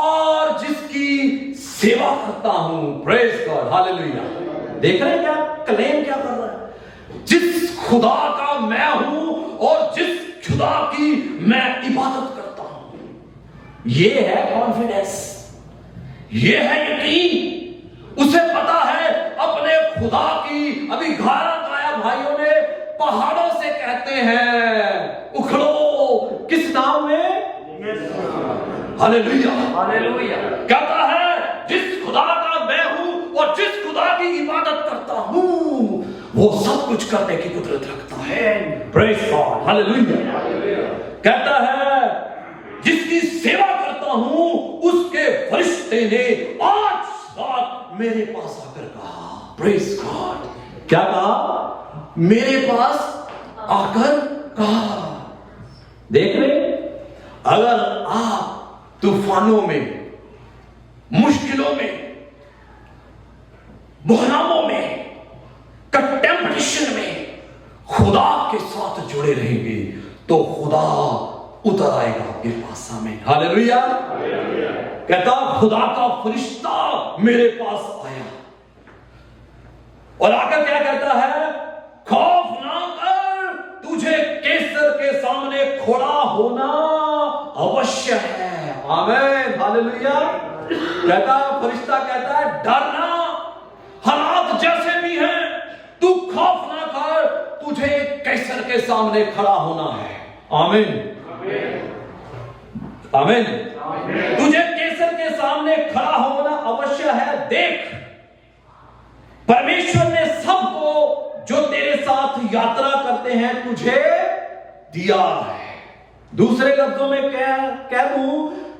और जिसकी सेवा करता हूं, प्रेज गॉड, हालेलुया। देख रहे हैं क्या क्लेम क्या कर रहा है? जिस खुदा का मैं हूं और जिस खुदा की मैं इबादत करता हूं, यह है कॉन्फिडेंस, यह है यकीन। उसे पता है अपने खुदा की। अभी घारा गाया भाइयों ने, पहाड़ों से कहते हैं उखड़ो, किस नाम में? हालेलुया। हालेलुया। कहता है जिस खुदा का मैं हूं और जिस खुदा की इबादत करता हूं, वो सब कुछ करने की कुदरत रखता है। Praise God, hallelujah. कहता है जिसकी सेवा करता हूं, उसके फरिश्ते ने आज रात मेरे पास आकर कहा, प्रेज गॉड। क्या कहा? मेरे पास आकर कहा। देख रहे, अगर आप तूफानों में, मुश्किलों में, बहरामों में, कंटेम्पटेशन में खुदा के साथ जुड़े रहेंगे तो खुदा उतर आएगा आपके पास सामने। हालेलुया। कहता खुदा का फरिश्ता मेरे पास आया और आकर क्या कहता है? खौफ ना कर, तुझे कैसर के सामने खड़ा होना अवश्य है। आमीन, हालेलुया। कहता फरिश्ता कहता है डरना, हालात जैसे भी हैं तू खौफ ना कर, तुझे कैसर के सामने खड़ा होना है। आमीन, आमीन। तुझे कैसर के सामने खड़ा होना अवश्य है। देख, परमेश्वर ने सबको जो तेरे साथ यात्रा करते हैं तुझे दिया है। दूसरे लफ्जों में कह दूं,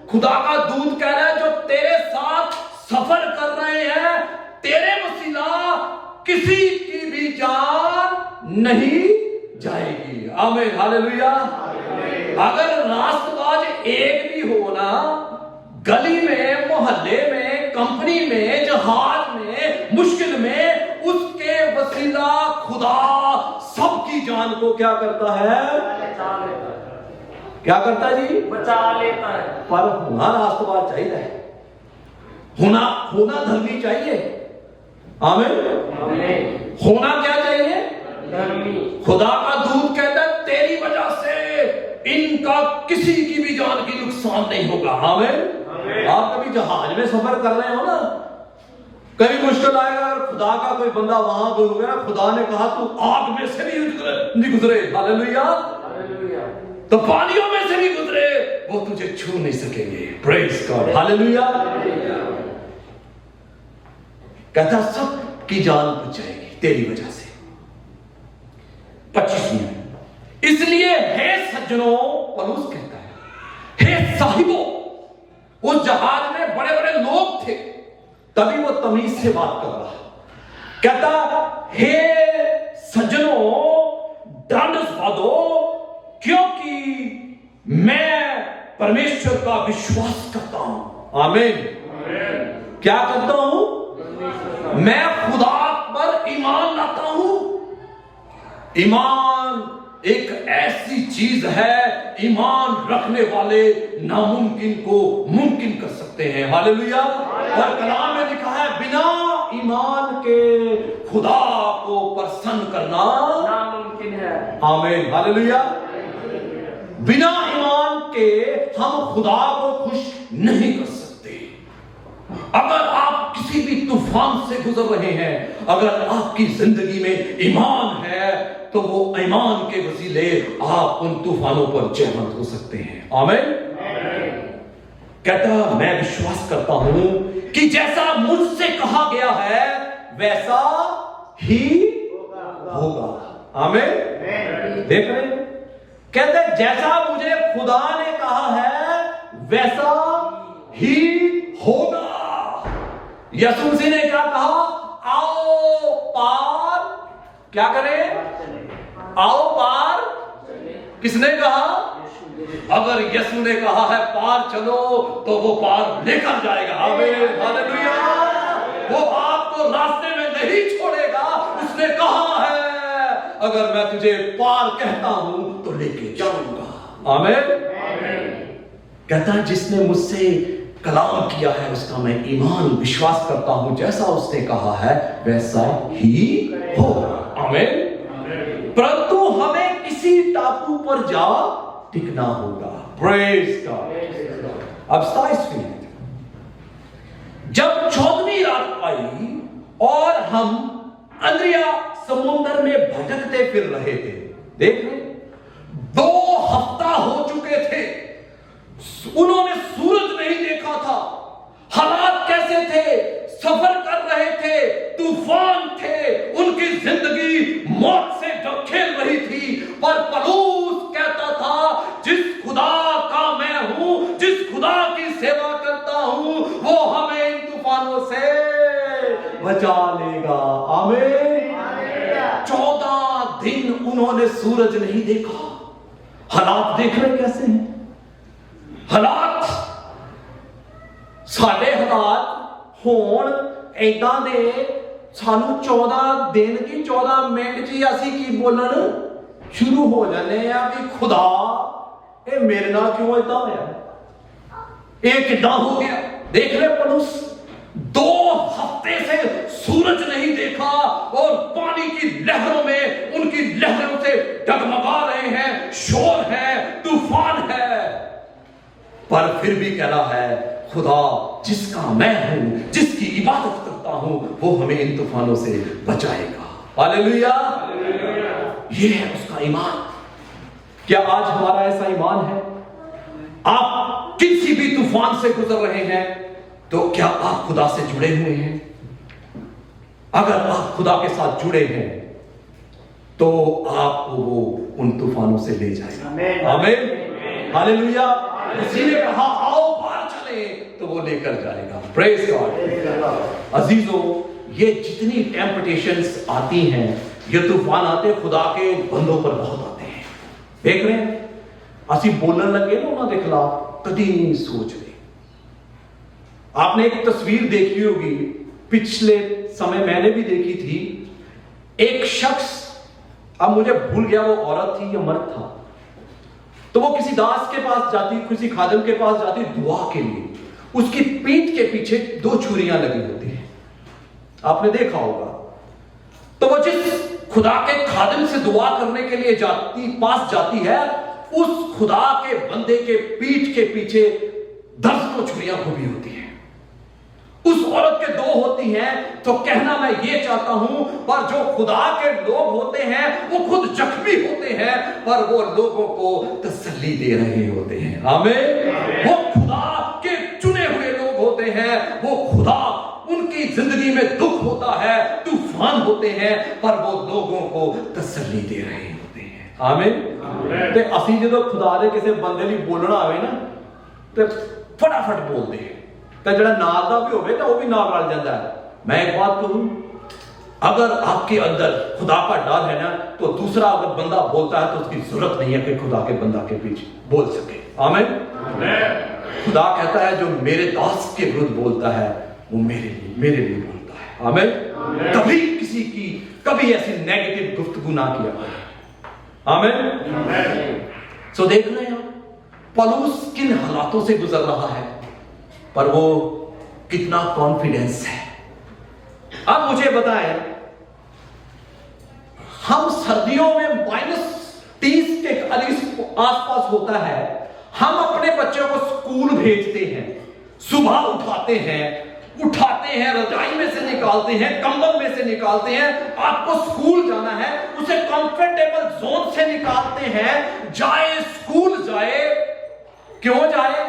खुदा का दूत कह रहा है जो तेरे साथ सफर कर रहे हैं, तेरे वसीला किसी की भी जान नहीं जाएगी। आमीन, हालेलुया। अगर रास्तबाज एक भी हो ना, गली में, मोहल्ले में, कंपनी में, जहाज में, मुश्किल में, उसके वसीला खुदा सबकी जान को क्या करता है? क्या करता है जी? बचा लेता है। पर होना रास्तबाज चाहिए, होना धर्मी चाहिए। आमीन। होना क्या चाहिए? धर्मी। खुदा का दूत कहता है तेरी वजह से इनका किसी की भी जान की नुकसान नहीं होगा। आमीन। आप कभी जहाज में सफर कर रहे हो ना, कभी मुश्किल आएगा, अगर खुदा का कोई बंदा वहां हो गया, खुदा ने कहा तू आग में से नहीं गुजरे, हालेलुया, तो पानियों में से भी गुजरे, वो तुझे छू नहीं सकेंगे। Praise God, hallelujah. कहता सब की जान बच जाएगी तेरी वजह से। 25 इसलिए हे सज्जनों, पौलुस कहता है, हे साहिबों, उस जहाज में बड़े बड़े लोग थे, तभी वो तमीज से बात कर रहा, कहता हे सज्जनों ढांढस बांधो, क्योंकि मैं परमेश्वर का विश्वास करता हूं। आमीन। क्या करता हूं? मैं खुदा पर ईमान लाता हूं। ईमान एक ऐसी चीज है, ईमान रखने वाले नामुमकिन को मुमकिन कर सकते हैं। हालेलुया। और कलाम में लिखा है, बिना ईमान के खुदा को प्रसन्न करना नामुमकिन है। आमीन। हालेलुया। बिना ईमान के हम खुदा को खुश नहीं कर सकते। अगर आप किसी भी तूफान से गुजर रहे हैं, अगर आपकी जिंदगी में ईमान है, तो वो ईमान के वसीले आप उन तूफानों पर जयवंत हो सकते हैं। आमीन। कहता मैं विश्वास करता हूं कि जैसा मुझसे कहा गया है वैसा ही होगा। आमीन। देख रहे हैं, कहते जैसा मुझे खुदा ने कहा है वैसा ही होगा। यीशु मसीह ने क्या कहा? आओ पार क्या करें? आओ पार। किसने कहा? अगर यीशु ने कहा है पार चलो, तो वो पार लेकर जाएगा। आमीन। हालेलुया। वो आपको रास्ते में नहीं छोड़ेगा। उसने कहा है अगर मैं तुझे पार कहता हूं तो लेके जाऊंगा। आमीन। कहता जिसने मुझसे कलाम किया है उसका मैं ईमान विश्वास करता हूं, जैसा उसने कहा है वैसा ही होगा। आमीन। परंतु हमें किसी टापू पर जा टिकना होगा। Praise God. अब 27 जब 14वीं रात आई और हम अंद्रिया समुद्र में भटकते फिर रहे थे। देख रहे 2 हफ्ता हो चुके थे, उन्होंने सूरज नहीं देखा था। हालात कैसे थे? सफर कर रहे थे, तूफान थे, उनकी जिंदगी मौत से खेल रही थी। पर पौलुस कहता था जिस खुदा का मैं हूं, जिस खुदा की सेवा करता हूं, वो हमें इन तूफानों से बचा लेगा। आमीन। 14 दिन उन्होंने सूरज नहीं देखा। हालात देख रहे कैसे हैं? हालात साडे हालात होण ऐदां दे सानू 14 दिन की 14 मिनट जी असी की बोलन शुरू हो जाने आ भी खुदा ये मेरे नाल क्यों इतना होया, ये कितना हो गया। देख रहे पौलुस 2 हफ्ते से सूरज नहीं देखा और पानी की लहरों में, उनकी लहरों से डगमगा रहे हैं, शोर है, तूफान है, पर फिर भी कह रहा है खुदा जिसका मैं हूं, जिसकी इबादत करता हूं, वो हमें इन तूफानों से बचाएगा। हालेलुया। ये है उसका ईमान। क्या आज हमारा ऐसा ईमान है? आप किसी भी तूफान से गुजर रहे हैं तो क्या आप खुदा से जुड़े हुए हैं? अगर आप खुदा के साथ जुड़े हैं तो आपको वो उन तूफानों से ले जाएगा। आमीन। हालेलुया। उसी ने कहा आओ पार चले, तो वो लेकर जाएगा। Praise God. अजीजों, ये जितनी टेम्पटेशंस आती हैं, ये तूफान आते खुदा के बंदों पर बहुत आते हैं। देख रहे हैं असी बोलने लगे ना उन्होंने दिखला कभी नहीं सोच रहे। आपने एक तस्वीर देखी होगी, पिछले समय मैंने भी देखी थी। एक शख्स, अब मुझे भूल गया वो औरत थी या मर्द था, तो वो किसी दास के पास जाती, किसी खादिम के पास जाती दुआ के लिए। उसकी पीठ के पीछे 2 छुरियां लगी होती हैं, आपने देखा होगा। तो वो जिस खुदा के खादिम से दुआ करने के लिए पास जाती है, उस खुदा के बंदे के पीठ के पीछे दर्जनों छुरियां घुमी होती हैं। उस औरत के 2 होती हैं, तो कहना मैं ये चाहता हूं, पर जो खुदा के लोग होते हैं वो खुद जख्मी होते हैं, पर वो लोगों को तसल्ली दे रहे होते हैं। आमीन। वो खुदा के चुने हुए लोग होते हैं, वो खुदा उनकी जिंदगी में दुख होता है, तूफान होते हैं, पर वो लोगों को तसल्ली दे रहे होते हैं। आमीन। ते असी जो खुदा दे किसी बंदे लिए बोलना आवे ना ते फटाफट बोलते हैं, तो जरा नाल दा भी होवे तो वो भी नाल रल जाता है। मैं एक बात कहूं, अगर आपके अंदर खुदा का डर है ना, तो दूसरा अगर बंदा बोलता है तो उसकी जरूरत नहीं है कि खुदा के बंदा के पीछे बोल सके। आमीन। खुदा कहता है जो मेरे दास के विरुद्ध बोलता है वो मेरे लिए बोलता है। आमीन। कभी किसी की कभी ऐसी नेगेटिव गुफ्तगू ना किया करें। आमीन। सो देख रहे हैं पौलुस किन हालातों से गुजर रहा है, पर वो कितना कॉन्फिडेंस है। अब मुझे बताएं, हम सर्दियों में -30 के आसपास होता है, हम अपने बच्चों को स्कूल भेजते हैं, सुबह उठाते हैं, रजाई में से निकालते हैं, कंबल में से निकालते हैं, आपको स्कूल जाना है, उसे कंफर्टेबल जोन से निकालते हैं, जाए स्कूल जाए। क्यों जाए?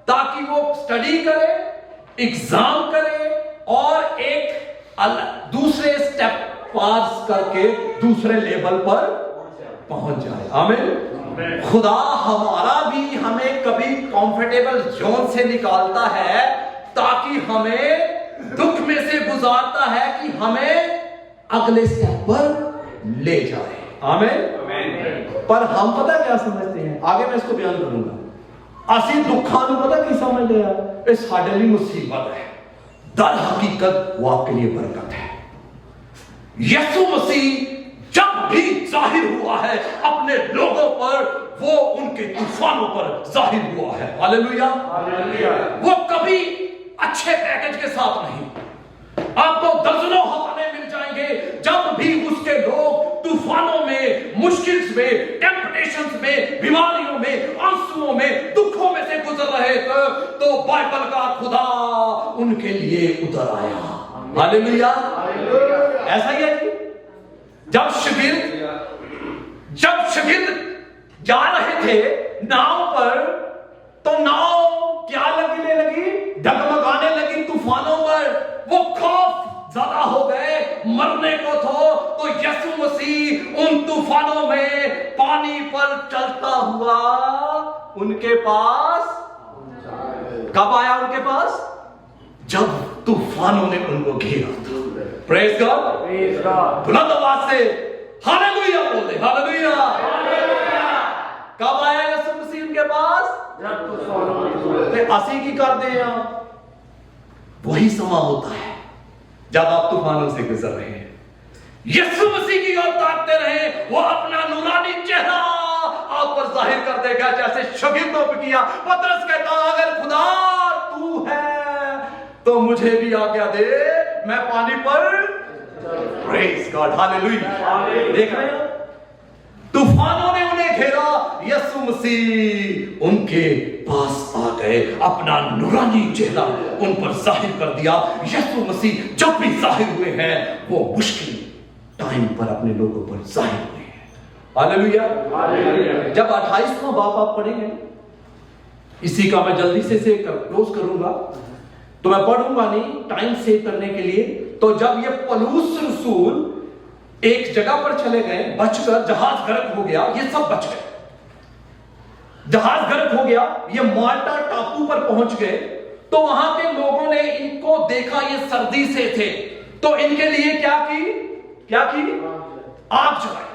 ताकि वो स्टडी करे, एग्जाम करे और एक दूसरे स्टेप पास करके दूसरे लेवल पर पहुंच जाए। आमीन। खुदा हमारा भी हमें कभी कंफर्टेबल जोन से निकालता है ताकि हमें दुख में से गुजारता है कि हमें अगले स्टेप पर ले जाए। आमीन। पर हम पता क्या समझते हैं, आगे मैं इसको बयान करूंगा। असी दुखा पता की समझते हैं, ये साडे लिए मुसीबत है, दर हकीकत वो आपके लिए बरकत है। यीशु मसीह जब भी जाहिर हुआ है अपने लोगों पर, वो उनके तूफानों पर जाहिर हुआ है। हालेलुया। वो कभी अच्छे पैकेज के साथ नहीं, आपको दर्जनों हवाले मिल जाएंगे। जब भी उसके लोग तूफानों में, मुश्किल में, टेम्पटेशंस में, बीमारियों में, आंसुओं में, दुखों में से गुजर रहे थे, तो बाइबल का खुदा उनके लिए उतर आया। हालेलुया। ऐसा ही है कि जब शागिर्द जा रहे थे नाव पर, तो नाव क्या लगने लगी? डगमगाने लगी तूफानों पर। वो खौफ ज्यादा हो गए, मरने को तो यीशु मसीह उन तूफानों में पानी पर चलता हुआ उनके पास कब आया? उनके पास जब तूफानों ने उनको घेरा था। Praise God. बुलंद आवाज से हालेलुया बोल दे। हालेलुया। कब आया यीशु मसीह उनके पास? जब तूफान असी की कर दे। वही समा होता है जब आप तूफानों से गुजर रहे हैं। यीशु मसीह की ओर ताकते रहे, वो अपना नूरानी चेहरा आप पर जाहिर कर देगा, जैसे शागिर्दों पे किया। पतरस कहता, अगर खुदा तू है तो मुझे भी आज्ञा दे, मैं पानी पर। Praise God. हालेलुया। देख रहे हो, तूफानों ने उन्हें घेरा, यीशु मसीह उनके पास आ गए, अपना नूरानी चेहरा उन पर जाहिर कर दिया। यीशु मसीह जब भी जाहिर हुए हैं, वो मुश्किल टाइम पर अपने लोगों पर जाहिर हुए हैं। हालेलुया। जब 28वां बाब आप पढ़ेंगे, इसी का मैं जल्दी से क्लोज करूंगा, तो मैं पढ़ूंगा नहीं टाइम सेव करने के लिए। तो जब ये पौलुस रसूल एक जगह पर चले गए, बचकर, जहाज गर्क हो गया, ये सब बच गए, जहाज गर्क हो गया, ये माल्टा टापू पर पहुंच गए, तो वहां के लोगों ने इनको देखा, ये सर्दी से थे, तो इनके लिए क्या की? आग जलाई।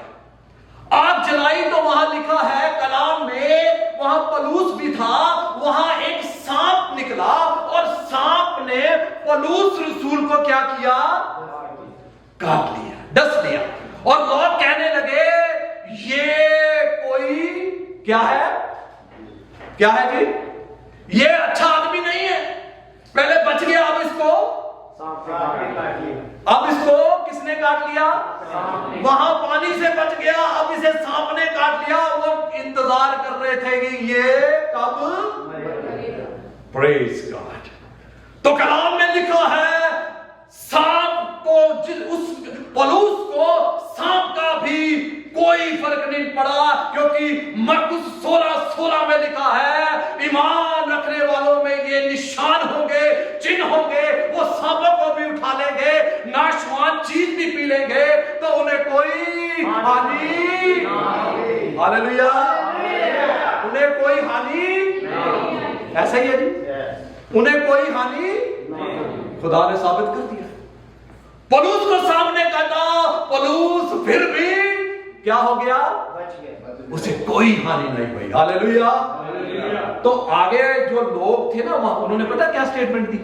आग जलाई तो वहां लिखा है कलाम में, वहां पौलुस भी था, वहां एक सांप निकला और सांप ने पौलुस रसूल को क्या किया? काट लिया, डस लिया। और लोग कहने लगे, ये कोई क्या है जी? ये अच्छा आदमी नहीं है। पहले बच गया, अब इसको किसने काट लिया? वहां पानी से बच गया, अब इसे सांप ने काट लिया। वो इंतजार कर रहे थे कि ये कब? Praise God. तो कलाम में लिखा है, सांप को, उस पौलुस को सांप का भी कोई फर्क नहीं पड़ा, क्योंकि मरकुस 16:16 में लिखा है, ईमान रखने वालों में ये निशान होंगे, चिन्ह होंगे, वो सांपों को भी उठा लेंगे, नाशवान चीज भी पी लेंगे, तो उन्हें कोई हानि, हालेलुया, उन्हें कोई हानि, ऐसा ही है जी, उन्हें कोई हानि खुदा ने साबित कर दिया। पौलुस को सामने कहता, पौलुस फिर भी क्या हो गया, उसे कोई हानि नहीं हुई। हालेलुया। तो आगे जो लोग थे ना वहां, उन्होंने पता क्या स्टेटमेंट दी,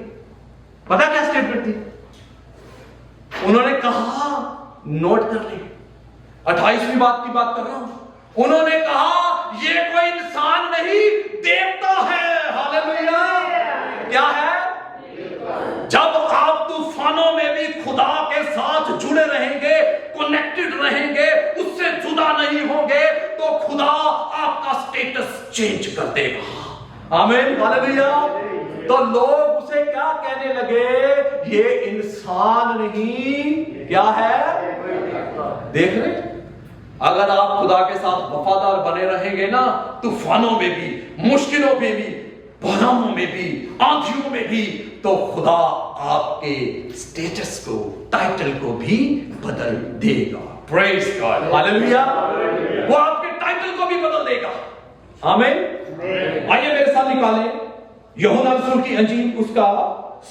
पता क्या स्टेटमेंट दी, उन्होंने कहा, नोट कर ले, 28वीं बात की बात कर रहा हूं, उन्होंने कहा ये कोई इंसान नहीं देवता है। हालेलुया। क्या है? जब आप तूफानों में भी खुदा के साथ जुड़े रहेंगे, कनेक्टेड रहेंगे, उससे जुदा नहीं होंगे, तो खुदा आपका स्टेटस चेंज कर देगा। आमीन। हालेलुया। तो लोग उसे क्या कहने लगे, ये इंसान नहीं, क्या है, देख रहे, अगर आप खुदा के साथ वफादार बने रहेंगे ना, तूफानों में भी, मुश्किलों में भी, बहावों में भी, आंधियों में भी, तो खुदा आपके स्टेटस को, टाइटल को भी बदल देगा। Praise God. हालेलुया। वो आपके टाइटल को भी बदल देगा। आमीन। आइए मेरे साथ निकालें यूहन्ना रसूल की अंजील, उसका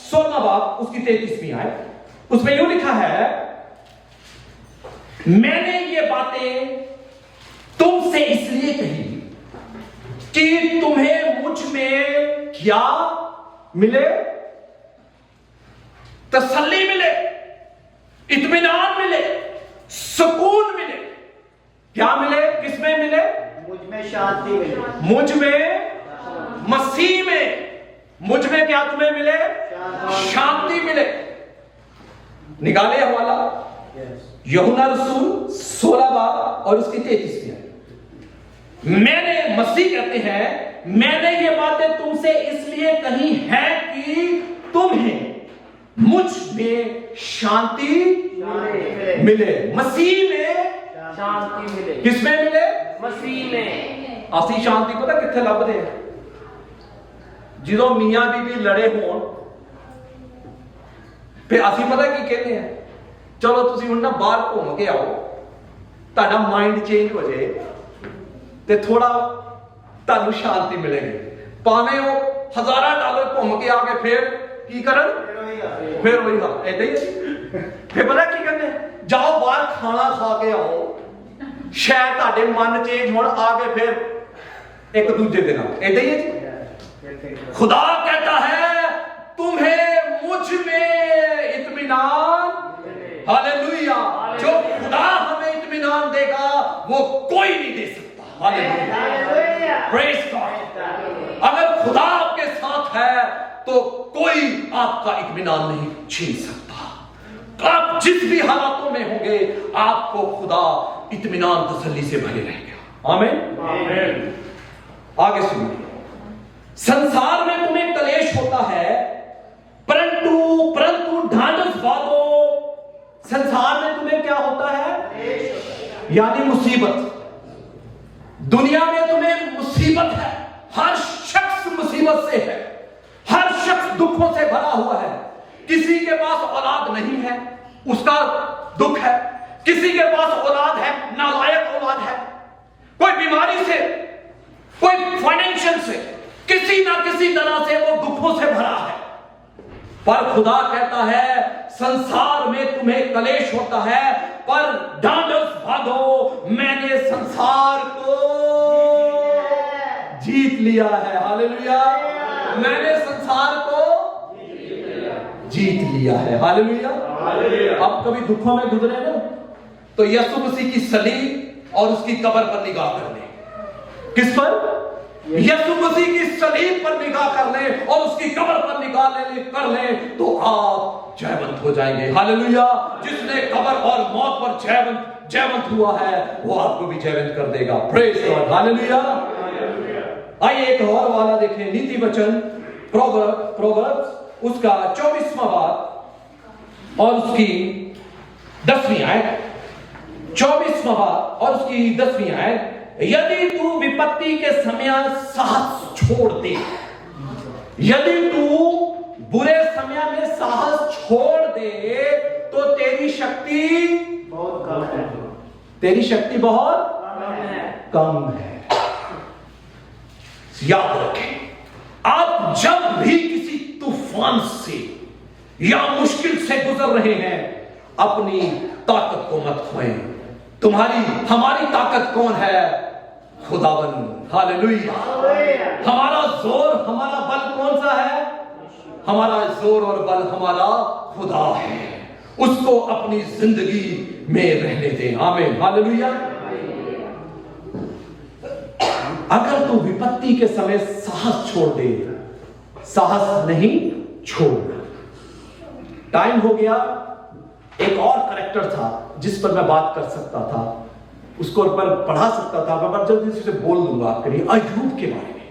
16वां बाब, उसकी 33वीं आयत। उसमें यूं लिखा है, मैंने ये बातें तुमसे इसलिए कही कि तुम्हें मुझ में क्या मिले, तसल्ली मिले, इत्मीनान मिले, सुकून मिले। क्या मिले? किसमें मिले? मुझ में शांति मिले, मुझ में, मसीह में, मुझ में क्या तुम्हें मिले? शांति मिले। निकाले हवाला यूहन्ना रसूल 16 बाब और उसकी 33वीं आयत। मैंने, मसीह कहते हैं, मैंने ये बातें तुमसे इसलिए कही है कि तुम्हें मुझ में शांति मिले। मसीह में शांति मिले। किसमें मिले? मसीह में। असली शांति पता कितने लभदे हैं? जो मियां बीबी लड़े हों, फिर असि पता की कहते हैं, चलो तुसी हुण ना बाहर घूम के आओ, ताड़ा माइंड चेंज हो जाए ते थोड़ा तानू शांति मिलेगी। भावें वो $1000 घूम के आके फिर की करन, फिर वही हाल ऐसे ही। फिर पता की कहते हैं, जाओ बाहर खाना खा के आओ, शायद ताड़े मन चेंज होण, आके फिर एक दूजे दिन आओ, ऐसे ही है। खुदा कहता है तुम्हें मुझ में इत्मीनान, हालेलुया, जो खुदा हमें इत्मीनान देगा वो कोई नहीं दे सकता। Hallelujah, praise God. अगर खुदा आपके साथ है तो कोई आपका इत्मीनान नहीं छीन सकता। आप जिस भी हालातों में होंगे, आपको खुदा इत्मीनान तसल्ली से भरे रहेगा। आमीन। आगे सुनिए, संसार में तुम्हें कलेश होता है, परंतु ढांढस बांधो। संसार में तुम्हें क्या होता है? यानी मुसीबत। दुनिया में तुम्हें मुसीबत है, हर शख्स मुसीबत से है, हर शख्स दुखों से भरा हुआ है। किसी के पास औलाद नहीं है, उसका दुख है। किसी के पास औलाद है, नालायक औलाद है। कोई बीमारी से, कोई फाइनेंशियल से, किसी ना किसी तरह से वो दुखों से भरा है। पर खुदा कहता है संसार में तुम्हें कलेश होता है, पर ढांढस बांधो, मैंने संसार को जीत लिया है। हालेलुया, मैंने संसार को जीत लिया है। हालेलुया। अब कभी दुखों में गुजरे ना, तो यीशु मसीह की सलीब और उसकी कब्र पर निगाह कर ले। किस पर? यीशु मसीह की सलीब पर निगाह कर ले और उसकी कब्र पर निगाह कर ले, तो आप जयवंत हो जाएंगे। हालेलुया। जिसने कब्र और मौत पर जयवंत हुआ है, वो आपको भी जयवंत कर देगा। Praise God. हालेलुया। आइए एक और वाला देखें, नीति वचन प्रोवर्ब्स उसका 24वां बाब और उसकी 10वीं आयत। 24वां बाब और उसकी 10वीं आयत। यदि तू विपत्ति के समय साहस छोड़ दे, यदि तू बुरे समय में साहस छोड़ दे तो तेरी शक्ति बहुत कम है। तेरी शक्ति बहुत कम है। याद रखें, आप जब भी किसी तूफान से या मुश्किल से गुजर रहे हैं, अपनी ताकत को मत खोएं। हमारी ताकत कौन है? खुदावन। हालेलुया। हमारा जोर, हमारा बल कौन सा है? हमारा जोर और बल हमारा खुदा है। उसको अपनी जिंदगी में रहने दें। आमीन। हालेलुया। अगर तू विपत्ति के समय साहस छोड़ दे, साहस नहीं छोड़ना। टाइम हो गया। एक और कैरेक्टर था जिस पर मैं बात कर सकता था, उसको पर पढ़ा सकता था, मैं जल्दी से बोल दूंगा आपके लिए। अय्यूब के बारे में।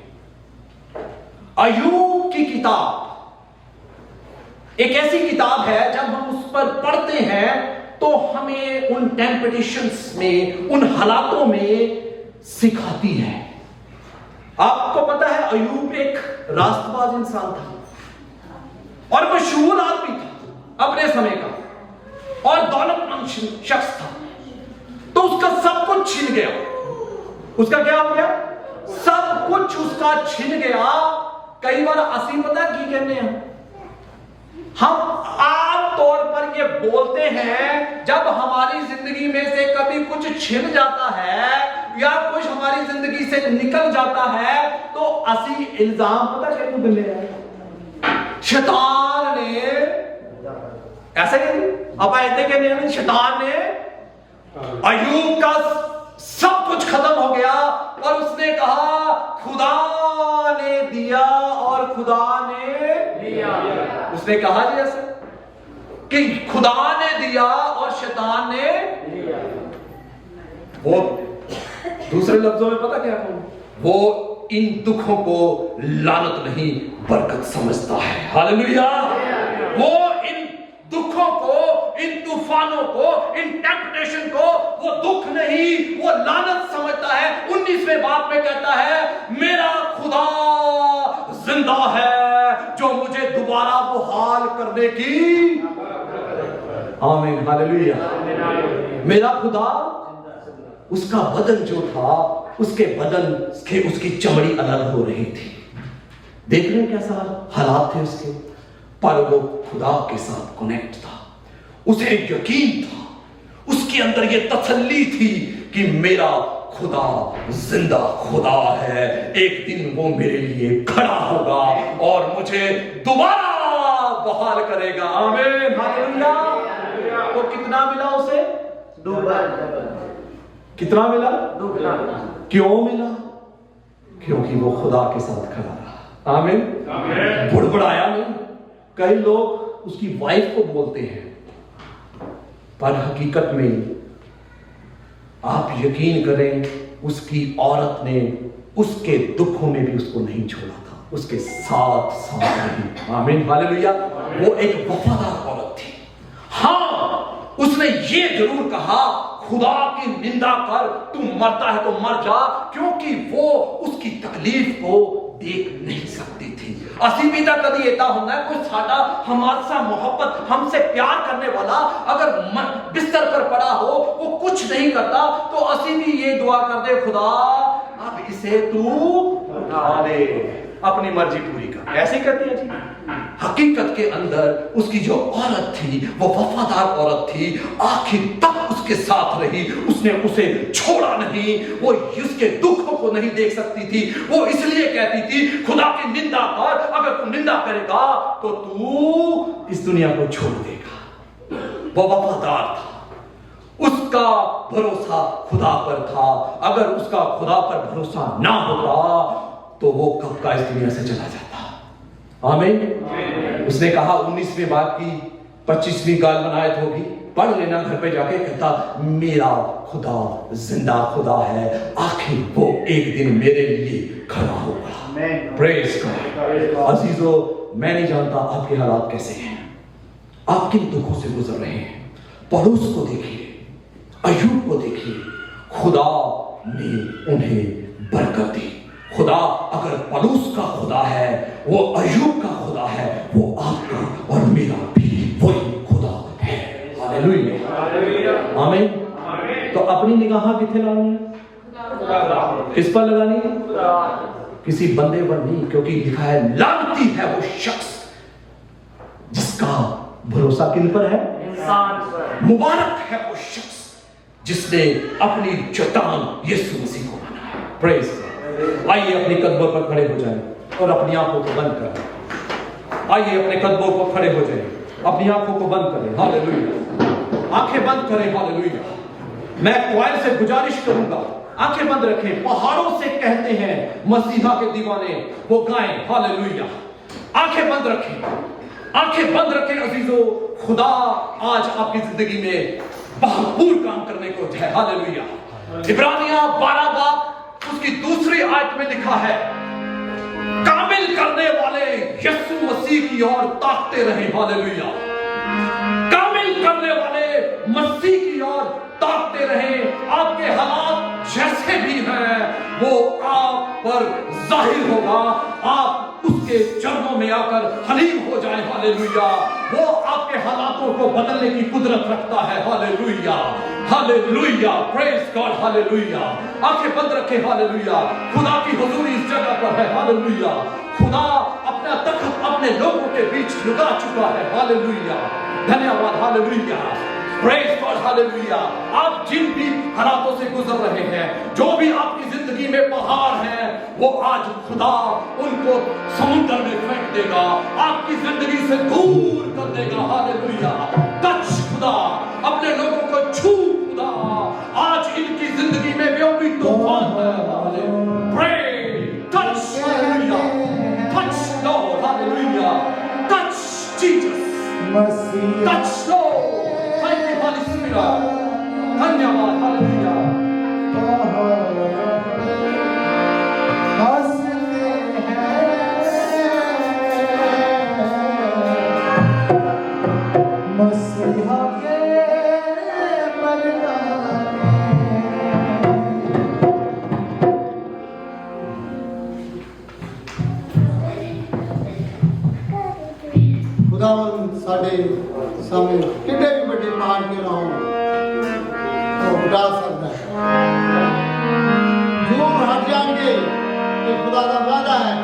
अय्यूब की किताब एक ऐसी किताब है, जब हम उस पर पढ़ते हैं तो हमें उन टेम्पटेशंस में, उन हालातों में सिखाती है। आपको पता है, अय्यूब एक रास्तबाज इंसान था और मशहूर आदमी था अपने समय का, और दौलतमंद शख्स था। तो उसका सब कुछ छिन गया। उसका क्या हो गया? सब कुछ उसका छिन गया। कई बार असी पता की कहने हैं, हम आम तौर पर ये बोलते हैं जब हमारी जिंदगी में से कभी कुछ छिन जाता है या कुछ हमारी जिंदगी से निकल जाता है, तो असी इल्जाम पता क्या दिले हैं? शैतान ने ऐसे अब आयते के नियम, शैतान ने अय्यूब का सब कुछ खत्म हो गया और उसने कहा खुदा ने दिया और खुदा ने लिया। उसने कहा जी ऐसे कि खुदा ने दिया और शैतान ने लिया। वो दूसरे लफ्जों में पता क्या कहूं? वो इन दुखों को लानत नहीं बरकत समझता है। हालेलुया। वो इन दुखों को, इन तूफानों को, इन टेम्पटेशन को वो दुख नहीं, वो लानत समझता है। 19वें बाब में कहता है, मेरा खुदा जिंदा है जो मुझे दोबारा बहाल करने की। आमीन। हालेलुया। मेरा खुदा, उसका बदन जो था, उसके बदन के उसकी चमड़ी अलग हो रही थी। देख रहे हैं कैसा हालात थे उसके, पर वो खुदा के साथ कनेक्ट था। उसे यकीन था, उसके अंदर ये तसल्ली थी कि मेरा खुदा जिंदा खुदा है। एक दिन वो मेरे लिए खड़ा होगा और मुझे दोबारा बहाल करेगा। आमीन। हालेलुया। तो कितना मिला उसे? कितना मिला? क्यों मिला? क्योंकि वो खुदा के साथ खड़ा रहा। आमीन। बुड़बुड़ाया नहीं। कई लोग उसकी वाइफ को बोलते हैं, पर हकीकत में आप यकीन करें, उसकी औरत ने उसके दुखों में भी उसको नहीं छोड़ा था, उसके साथ साथ रही। आमीन। हालेलुया। वो एक वफादार औरत थी। हाँ, उसने ये जरूर कहा, खुदा की निंदा कर, तू मरता है तो मर जा, क्योंकि वो उसकी तकलीफ को देख नहीं सकती थी। असी भी तक कभी ऐसा होता है, कोई साडा हमारे साथ मोहब्बत, हमसे प्यार करने वाला अगर बिस्तर पर पड़ा हो, वो कुछ नहीं करता, तो असी भी ये दुआ कर दे, खुदा अब इसे तू उठा दे, अपनी मर्जी पूरी कर। ऐसे कहती है जी। हकीकत के अंदर उसकी जो औरत थी, वो वफादार औरत थी, आखिर तक उसके साथ रही। उसने उसे छोड़ा नहीं। वो उसके दुखों को नहीं देख सकती थी। वो इसलिए कहती थी, खुदा की निंदा कर, अगर तू निंदा करेगा तो तू इस दुनिया को छोड़ देगा। वो वफादार था, उसका भरोसा खुदा पर था। अगर उसका खुदा पर भरोसा ना होता तो वो कब का इस दुनिया से चला जाता। आमीन। उसने कहा 19वें बाब की 25वीं गाल बनायत होगी, पढ़ लेना घर पे जाके। कहता, मेरा खुदा जिंदा खुदा है, आखिर वो एक दिन मेरे लिए खड़ा होगा। Praise God. अजीजों, मैं नहीं जानता आपके हालात कैसे हैं, आप किन दुखों से गुजर रहे हैं। पड़ोस को देखिए, अय्यूब को देखिए, खुदा ने उन्हें बरकत दी। खुदा अगर पलूस का खुदा है, वो अय्यूब का खुदा खुदा है वो आपका और मेरा भी वही खुदा है। हालेलुया, आमीन। तो अपनी निगाह किथे लानी है? किस पर लगानी है? किसी बंदे पर नहीं, क्योंकि लिखा है लानती है वो शख्स जिसका भरोसा किन पर है? इंसान पर। मुबारक है वो शख्स जिसने अपनी चट्टान यीशु मसीह को माना है। Praise God. आइए अपने कदमों पर खड़े हो जाएं और अपनी आंखों को बंद करें। आइए अपने कदमों पर खड़े हो जाएं, अपनी आंखों को बंद करें। हालेलुया, आंखें बंद करें। हालेलुया, मैं क्वायर से गुजारिश करूंगा आंखें बंद रखें। पहाड़ों से कहते हैं मसीहा के दीवाने, वो गाएं हालेलुया। आंखें बंद रखें, आंखें बंद रखें अजीजों। खुदा आज आपकी जिंदगी में भरपूर काम करने को है। हालेलुया। इब्रानिया 12 बाब उसकी दूसरी आयत में लिखा है, कामिल करने वाले यीशु मसीह की ओर ताकते रहे। हालेलुया, कामिल करने वाले मसीह की ओर ताकते रहे। आपके हालात जैसे भी हैं वो आप पर जाहिर होगा। आप उसके चरणों में आकर हलीम हो जाए। हालेलुया, वो आपके हालातों को बदलने की कुदरत रखता है। Hallelujah, hallelujah, praise God. Hallelujah, आंखें बंद रखें। हालेलुया, खुदा की हुजूरी इस जगह पर है। हालेलुया, खुदा अपना तख्त अपने लोगों के बीच लुका चुका है। हालेलुया, धन्यवाद। Hallelujah, praise God. हालेलुया, आप जिन भी हालातों से गुजर रहे हैं, जो भी आपकी जिंदगी में पहाड़ हैं, वो आज खुदा उनको समुद्र में फेंक देगा, आपकी जिंदगी से दूर कर देगा। हालेलुया, टच खुदा, अपने लोगों को छू खुदा। आज इनकी जिंदगी में बेअदबी तूफान है। Pray, touch, hallelujah, touch Lord. Hallelujah, touch Jesus, touch Lord. Thank you Holy Spirit, धन्यवाद। हालेलुया, खुदावन साडे सामने कितने भी बड़े पहाड़ क्यों ना हो, वो हटा सकता है। जो हट जाएंगे ये खुदा का वादा है।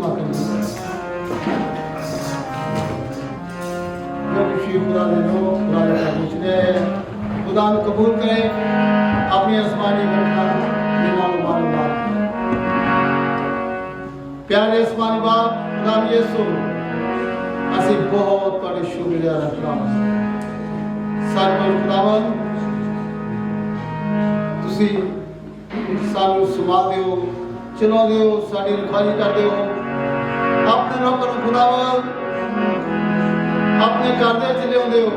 क्षमा करें जो खुशी खुदा दे दो खुदा का कुछ दे खुदा ने कबूल करे अपनी आसमानी बरकत निमाल माल प्यारे आसमानी बाप खुदा यीशु ਅਸੀਂ ਬਹੁਤ ਤੁਹਾਡੇ ਸ਼ੁਕਰੀਆ ਰੱਖਦਾ ਸਾਨੂੰ ਖੁਦਾਵੰਦ ਤੁਸੀਂ ਸਾਨੂੰ ਸੰਭਾਲਦੇ ਹੋ ਚਲਾਉਂਦੇ ਹੋ ਸਾਡੀ ਰਖਵਾਲੀ ਕਰਦੇ ਹੋ ਆਪਣੇ ਲੋਕਾਂ ਨੂੰ ਖੁਦਾਵੰਦ ਆਪਣੇ ਘਰ ਦੇ ਵਿੱਚ ਲਿਆਉਂਦੇ ਹੋ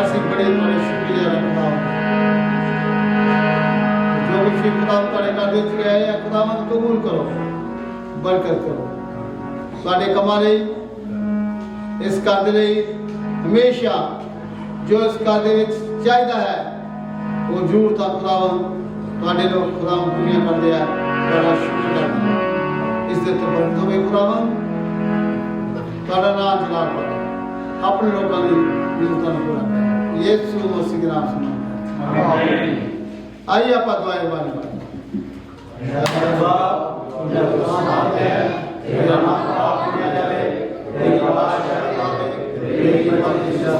ਅਸੀਂ ਬੜੇ ਤੁਹਾਡੇ ਸ਼ੁਕਰੀਆ ਰੱਖਦਾ ਜੋ ਕੁਝ ਵੀ ਖੁਦਾਵੰਦ ਤੁਹਾਡੇ ਘਰ ਦੇ ਵਿੱਚ ਲਿਆਏ ਹੈ ਖੁਦਾਵੰਦ ਕਬੂਲ ਕਰੋ ਬਰਕਤ ਕਰੋ ਸਾਡੇ ਕੰਮਾਂ ਲਈ इस घर दे लई हमेशा जो इस घर दे विच चाहिदा है वो जरूरतां खुदावंद तुहाडे लोग खुदावंद पूरीआं करदे आ बड़ा शुक्र करदे आ इस दे ते बरकत होवे खुदावंद तुहाडा नाम जलाल पावे अपने लोकां दी जरूरतां नूं पूरा करे यीशु मसीह दे नाम से आमीन आइए आपां दुआएं बानी मेरा बाप तेरा नाम है तेरा नाम पाक किया जाए तेरी आवाज़ तेरी प्रतिष्ठा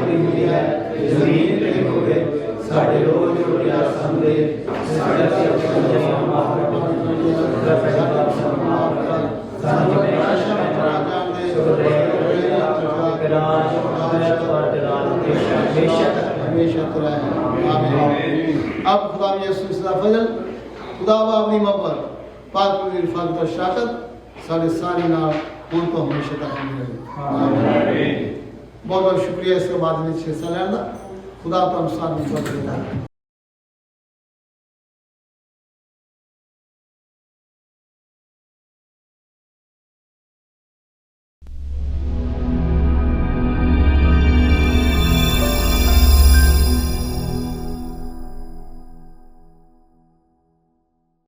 हुई है जमीन पे होवे साडे रोज रोटियां संदे साडे अपने माफ कर साडे आशा में चला जाने हमेशा तेरा है आमीन अब खुदा यीशु का फजल खुदा अपनी महबत पाक पवित्र फजल और शराकत साडे सारे नाल ਹੁਣ ਤੋਂ ਹਮੇਸ਼ਾ ਤੱਕ ਰਹੇ ਆਮੀਨ ਬਹੁਤ ਬਹੁਤ ਸ਼ੁਕਰੀਆ ਇਸ ਬਾਤ ਵਿੱਚ ਹਿੱਸਾ ਲੈਣ ਦਾ ਖੁਦਾ ਤੁਹਾਨੂੰ ਸਾਥ ਵਿੱਚ